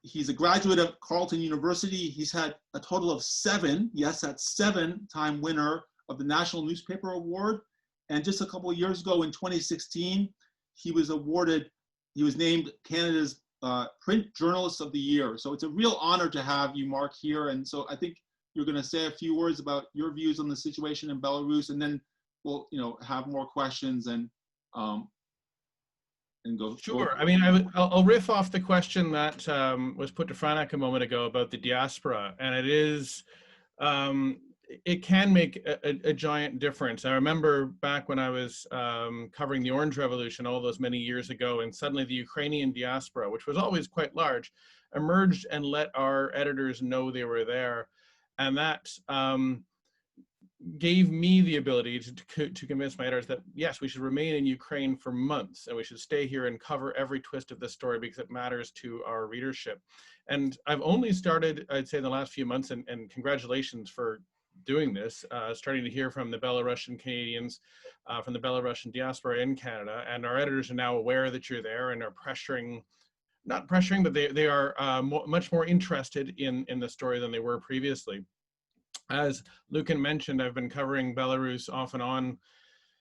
He's a graduate of Carleton University. He's had a total of 7, yes, that's 7-time winner of the National Newspaper Award. And just a couple of years ago in 2016, he was named Canada's Print Journalist of the Year. So it's a real honor to have you, Mark, here. And so I think you're going to say a few words about your views on the situation in Belarus, and then we'll, you know, have more questions and go. Sure. I mean, I'll riff off the question that was put to Franak a moment ago about the diaspora, and it is, it can make a giant difference. I remember back when I was covering the Orange Revolution all those many years ago, and suddenly the Ukrainian diaspora, which was always quite large, emerged and let our editors know they were there. And that gave me the ability to convince my editors that, yes, we should remain in Ukraine for months and we should stay here and cover every twist of this story because it matters to our readership. And I've only started, I'd say, in the last few months, and congratulations for doing this, starting to hear from the Belarusian Canadians, from the Belarusian diaspora in Canada, and our editors are now aware that you're there and are pressuring, not pressuring, but they are much more interested in the story than they were previously. As Lucan mentioned, I've been covering Belarus off and on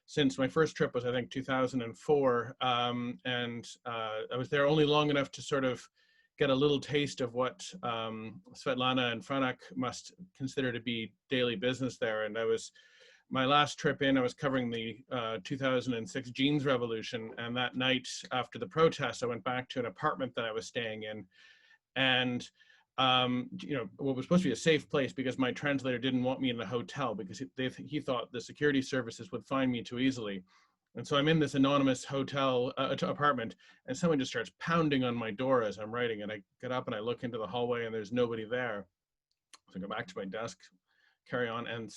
since my first trip was, I think, 2004. I was there only long enough to sort of get a little taste of what Sviatlana and Franak must consider to be daily business there. And my last trip in, I was covering the 2006 jeans revolution. And that night after the protest, I went back to an apartment that I was staying in. And what was supposed to be a safe place, because my translator didn't want me in the hotel because he thought the security services would find me too easily. And so I'm in this anonymous hotel apartment, and someone just starts pounding on my door as I'm writing. And I get up and I look into the hallway, and there's nobody there. So I go back to my desk, carry on, and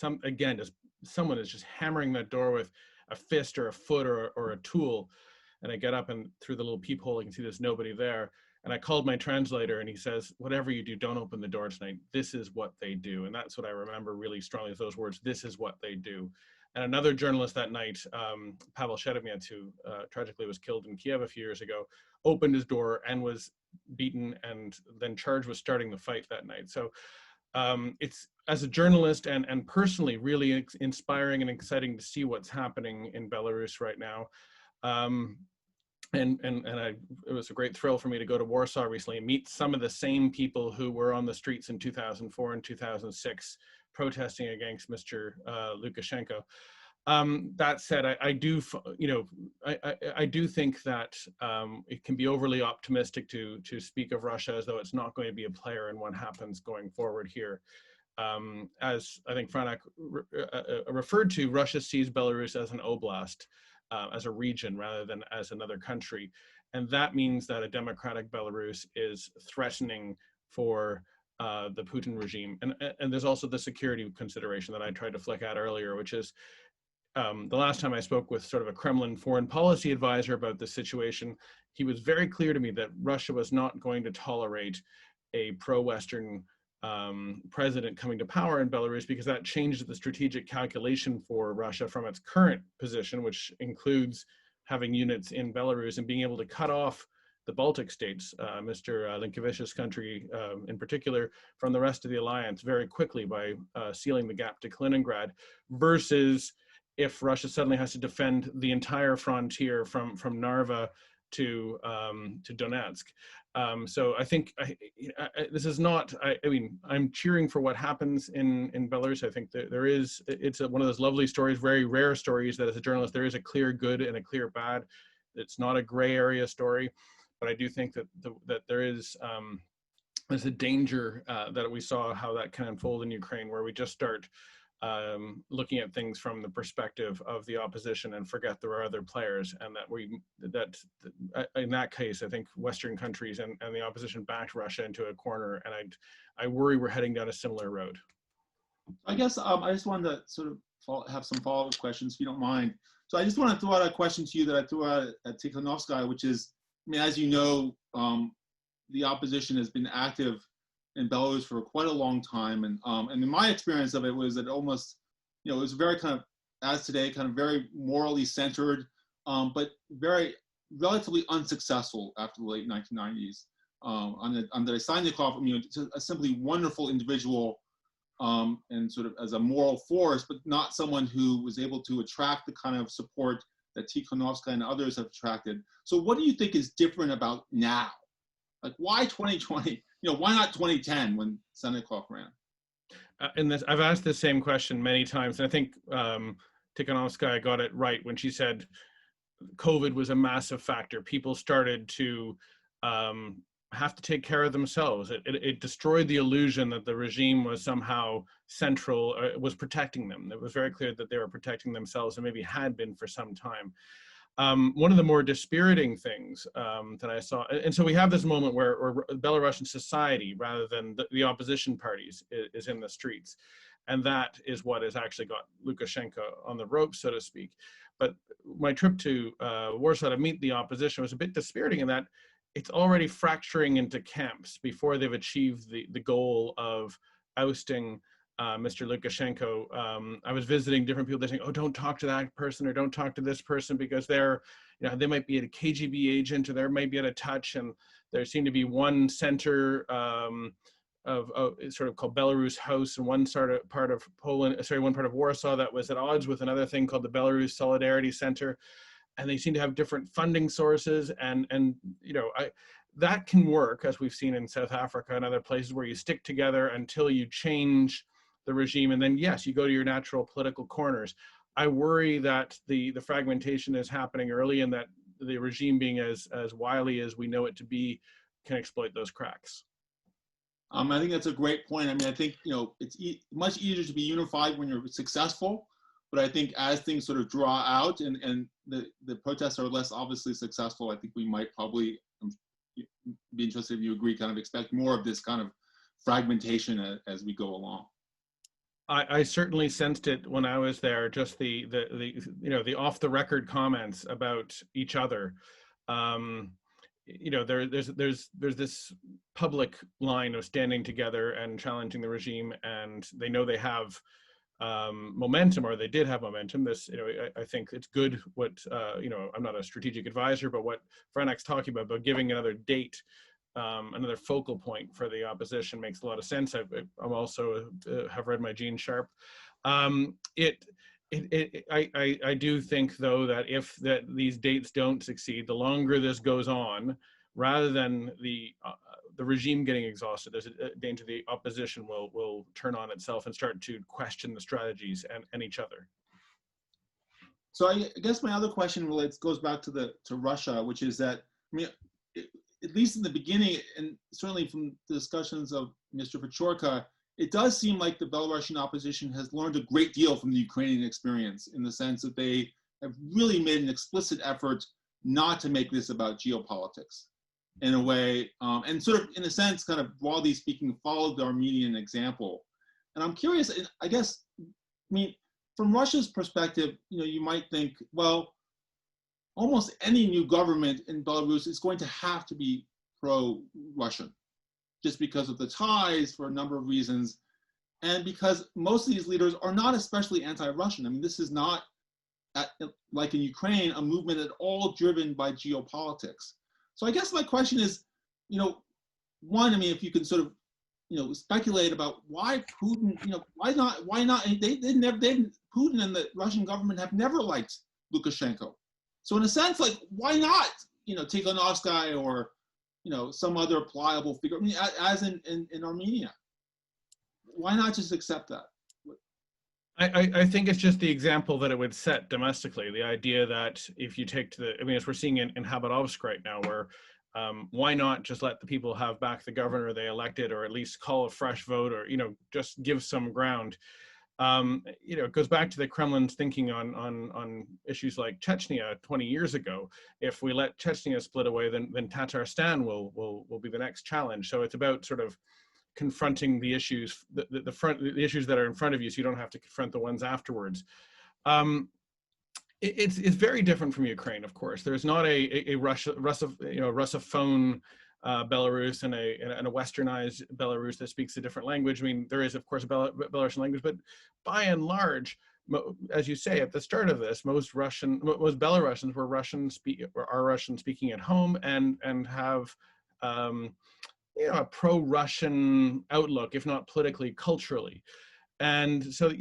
someone is just hammering that door with a fist or a foot or a tool. And I get up, and through the little peephole, I can see there's nobody there. And I called my translator, and he says, "Whatever you do, don't open the door tonight. This is what they do." And that's what I remember really strongly, those words, "This is what they do." And another journalist that night, Pavel Shedemets, who tragically was killed in Kiev a few years ago, opened his door and was beaten, and then charged with starting the fight that night. So it's, as a journalist and personally, really inspiring and exciting to see what's happening in Belarus right now. It was a great thrill for me to go to Warsaw recently and meet some of the same people who were on the streets in 2004 and 2006 protesting against Mr. Lukashenko. That said, I do think that it can be overly optimistic to speak of Russia as though it's not going to be a player in what happens going forward here. As I think Franak referred to, Russia sees Belarus as an oblast, as a region rather than as another country. And that means that a democratic Belarus is threatening for the Putin regime. And there's also the security consideration that I tried to flick at earlier, which is the last time I spoke with sort of a Kremlin foreign policy advisor about this situation, he was very clear to me that Russia was not going to tolerate a pro-Western president coming to power in Belarus, because that changed the strategic calculation for Russia from its current position, which includes having units in Belarus and being able to cut off the Baltic states, Mr. Linkevičius' country in particular, from the rest of the alliance very quickly by sealing the gap to Kaliningrad, versus if Russia suddenly has to defend the entire frontier from Narva to Donetsk. So I think this is not, I'm cheering for what happens in Belarus. I think it's one of those lovely stories, very rare stories, that as a journalist, there is a clear good and a clear bad. It's not a gray area story, but I do think that there's a danger that we saw how that can unfold in Ukraine, where we just start looking at things from the perspective of the opposition and forget there are other players, and that in that case, I think Western countries and the opposition backed Russia into a corner, and I worry we're heading down a similar road. I guess I just wanted to sort of have some follow-up questions, if you don't mind. So I just want to throw out a question to you that I threw out at Tsikhanouskaya, which is, as you know, the opposition has been active in Belarus for quite a long time, and in my experience of it was that almost, it was very kind of, as today, kind of very morally centered, but very relatively unsuccessful after the late 1990s. Under Sanyakov, just a simply wonderful individual, and sort of as a moral force, but not someone who was able to attract the kind of support that Tsikhanouskaya and others have attracted. So what do you think is different about now? Like, why 2020? Why not 2010 when Sanyakov ran? I've asked the same question many times, and I think Tsikhanouskaya got it right when she said COVID was a massive factor. People started to have to take care of themselves. It destroyed the illusion that the regime was somehow central, or was protecting them. It was very clear that they were protecting themselves, and maybe had been for some time. One of the more dispiriting things that I saw, and so we have this moment where Belarusian society, rather than the opposition parties, is in the streets. And that is what has actually got Lukashenko on the ropes, so to speak. But my trip to Warsaw to meet the opposition was a bit dispiriting in that it's already fracturing into camps before they've achieved the goal of ousting Mr. Lukashenko. I was visiting different people. They're saying, "Oh, don't talk to that person, or don't talk to this person, because they're, they might be a KGB agent, or they might be at a touch." And there seemed to be one center sort of called Belarus House, and one part of Poland, sorry, one part of Warsaw that was at odds with another thing called the Belarus Solidarity Center, and they seem to have different funding sources, and you know, that can work, as we've seen in South Africa and other places, where you stick together until you change the regime, and then yes, you go to your natural political corners. I worry that the fragmentation is happening early, and that the regime, being as wily as we know it to be, can exploit those cracks. I think that's a great point. I mean, I think, you know, it's much easier to be unified when you're successful, but I think as things sort of draw out and the protests are less obviously successful, I think we might probably be interested if you agree, kind of expect more of this kind of fragmentation as we go along. I certainly sensed it when I was there. Just the you know, the off the record comments about each other. You know, there's this public line of standing together and challenging the regime, and they know they have momentum, or they did have momentum. This, you know, I think it's good what, you know, I'm not a strategic advisor, but what Franak's talking about giving another date, another focal point for the opposition makes a lot of sense. I'm also have read my Gene Sharp. I do think, though, that if these dates don't succeed, the longer this goes on, rather than the regime getting exhausted, there's a danger the opposition will turn on itself and start to question the strategies and each other. So I guess my other question goes back to Russia, which is that, I mean, at least in the beginning, and certainly from the discussions of Mr. Viačorka, it does seem like the Belarusian opposition has learned a great deal from the Ukrainian experience, in the sense that they have really made an explicit effort not to make this about geopolitics in a way, and sort of, in a sense, kind of broadly speaking, followed the Armenian example. And I'm curious, I guess, I mean, from Russia's perspective, you know, you might think, well, almost any new government in Belarus is going to have to be pro-Russian, just because of the ties, for a number of reasons, and because most of these leaders are not especially anti-Russian. I mean, this is not, like in Ukraine, a movement at all driven by geopolitics. So I guess my question is, you know, one, I mean, if you can sort of, you know, speculate about why Putin, you know, why not, Putin and the Russian government have never liked Lukashenko. So in a sense, like, why not, you know, Tsikhanouskaya or, you know, some other pliable figure, I mean, as in Armenia? Why not just accept that? I think it's just the example that it would set domestically. The idea that if you take to the, I mean, as we're seeing in Khabarovsk right now, where why not just let the people have back the governor they elected, or at least call a fresh vote, or, you know, just give some ground. You know, it goes back to the Kremlin's thinking on issues like Chechnya 20 years ago. If we let Chechnya split away, then Tatarstan will be the next challenge. So it's about sort of confronting the issues, the issues that are in front of you, so you don't have to confront the ones afterwards. It's very different from Ukraine, of course. There's not a Russophone Belarus and a westernized Belarus that speaks a different language. I mean, there is, of course, a Belarusian language, but by and large, as you say at the start of this, most Belarusians were Russian speaking at home and have you know, a pro-Russian outlook, if not politically, culturally. And so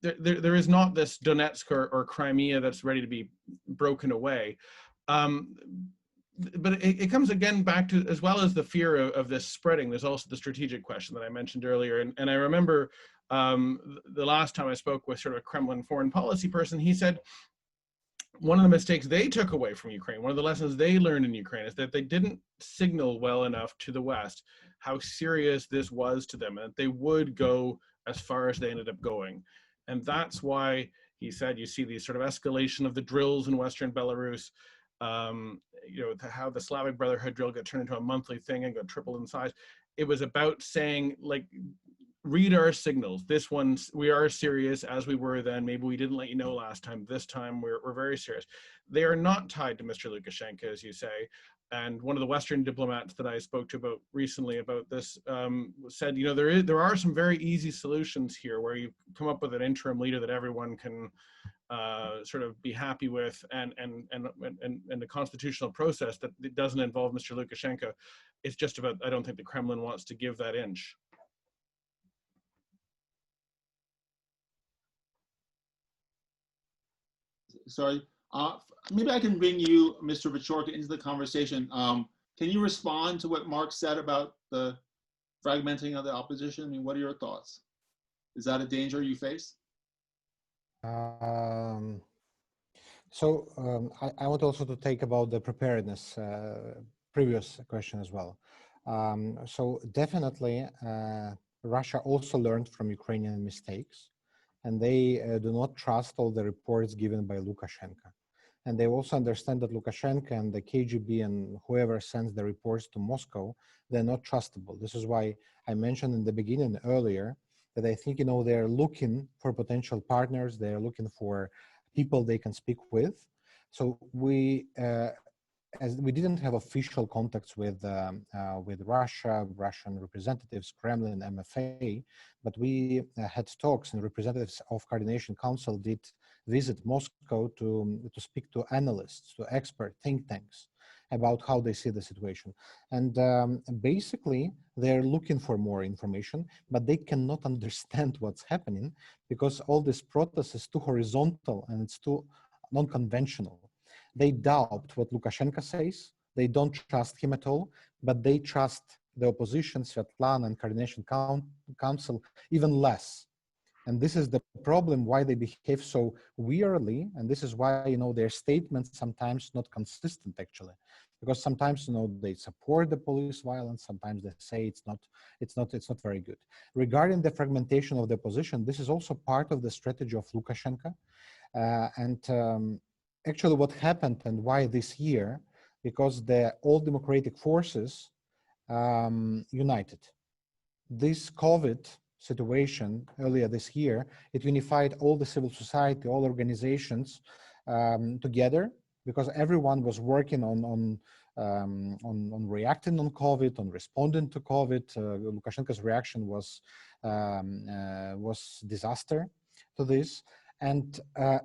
there is not this Donetsk or Crimea that's ready to be broken away. But it comes again back to, as well as the fear of this spreading, there's also the strategic question that I mentioned earlier. And I remember the last time I spoke with sort of a Kremlin foreign policy person, he said, one of the mistakes they took away from Ukraine, one of the lessons they learned in Ukraine, is that they didn't signal well enough to the West how serious this was to them, and that they would go as far as they ended up going. And that's why, he said, you see these sort of escalation of the drills in Western Belarus, you know, how the Slavic Brotherhood drill got turned into a monthly thing and got tripled in size. It was about saying, like, read our signals. This one, we are serious as we were then. Maybe we didn't let you know last time. This time we're very serious. They are not tied to Mr. Lukashenko, as you say. And one of the Western diplomats that I spoke to about recently about this said, you know, there are some very easy solutions here, where you come up with an interim leader that everyone can sort of be happy with, and the constitutional process that it doesn't involve Mr. Lukashenko. It's just about, I don't think the Kremlin wants to give that inch. sorry. Maybe I can bring you, Mr. Viačorka, into the conversation. Can you respond to what Mark said about the fragmenting of the opposition? I mean, what are your thoughts? Is that a danger you face? I want also to take about the preparedness, previous question as well. So definitely, Russia also learned from Ukrainian mistakes, and they do not trust all the reports given by Lukashenko. And they also understand that Lukashenko and the KGB and whoever sends the reports to Moscow, they're not trustable. This is why I mentioned in the beginning earlier that I think, they're looking for potential partners. They're looking for people they can speak with. So as we didn't have official contacts with Russia, Russian representatives, Kremlin, MFA, but we had talks, and representatives of Coordination Council did visit Moscow to speak to analysts, to expert think tanks about how they see the situation. And basically, they're looking for more information, but they cannot understand what's happening because all this process is too horizontal and it's too non-conventional. They doubt what Lukashenko says. They don't trust him at all, but they trust the opposition, Sviatlana and Coordination Council, even less. And this is the problem why they behave so weirdly. And this is why, their statements sometimes not consistent actually, because sometimes, they support the police violence. Sometimes they say it's not very good. Regarding the fragmentation of the opposition, this is also part of the strategy of Lukashenko. Actually, what happened and why this year, because the all democratic forces united. This COVID situation earlier this year, it unified all the civil society, all organizations together, because everyone was working on reacting on COVID, on responding to COVID. Lukashenko's reaction was disaster to this. And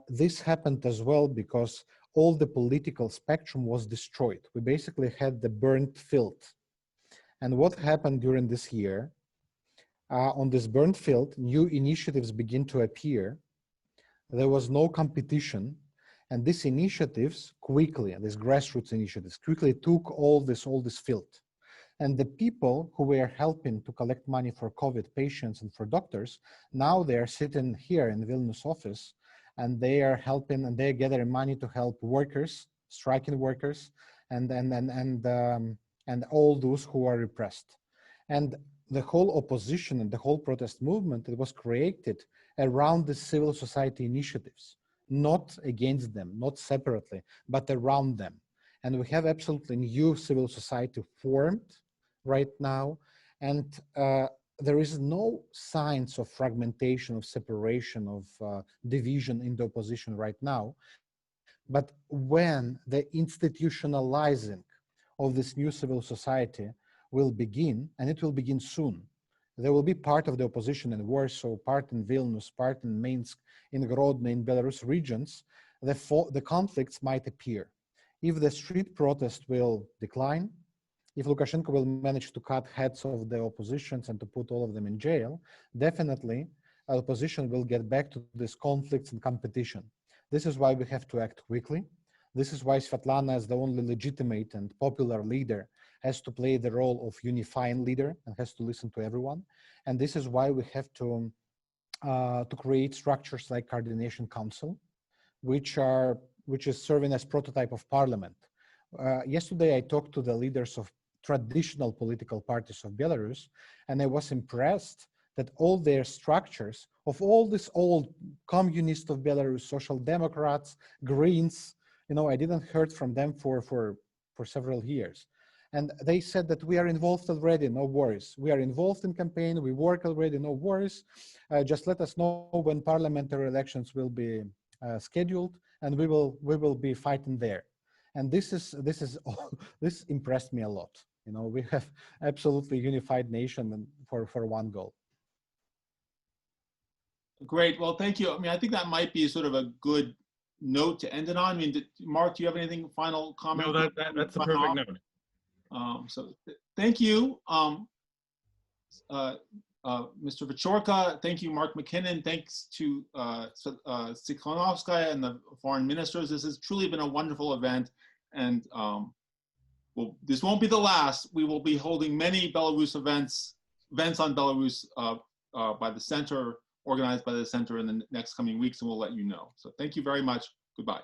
this happened as well because all the political spectrum was destroyed. We basically had the burnt field. And what happened during this year, on this burnt field, new initiatives begin to appear. There was no competition. And these initiatives quickly, these grassroots initiatives, quickly took all this field. And the people who were helping to collect money for COVID patients and for doctors, now they are sitting here in Vilnius office, and they are helping, and they're gathering money to help workers, striking workers, and all those who are repressed. And the whole opposition and the whole protest movement, it was created around the civil society initiatives, not against them, not separately, but around them. And we have absolutely new civil society formed right now, and there is no signs of fragmentation, of separation, of division in the opposition right now. But when the institutionalizing of this new civil society will begin, and it will begin soon, there will be part of the opposition in Warsaw, part in Vilnius, part in Minsk, in Grodno, in Belarus regions, the conflicts might appear. If the street protest will decline, if Lukashenko will manage to cut heads of the oppositions and to put all of them in jail, definitely opposition will get back to these conflicts and competition. This is why we have to act quickly. This is why Sviatlana, as the only legitimate and popular leader, has to play the role of unifying leader and has to listen to everyone. And this is why we have to create structures like Coordination Council, which is serving as prototype of parliament. Yesterday, I talked to the leaders of traditional political parties of Belarus, and I was impressed that all their structures of all this old communists of Belarus, social democrats, Greens, I didn't heard from them for several years. And they said that we are involved already, no worries. We are involved in campaign, we work already, no worries. Just let us know when parliamentary elections will be scheduled, and we will be fighting there. And this impressed me a lot. We have absolutely unified nation and for one goal. Great. Well, thank you. I mean, I think that might be sort of a good note to end it on. I mean, Mark, do you have anything final comment? No, that's a perfect note. So thank you. Mr. Viačorka. Thank you, Mark MacKinnon. Thanks to Tsikhanouskaya and the foreign ministers. This has truly been a wonderful event. And well, this won't be the last. We will be holding many Belarus events on Belarus by the center, organized by the center in the next coming weeks, and we'll let you know. So thank you very much. Goodbye.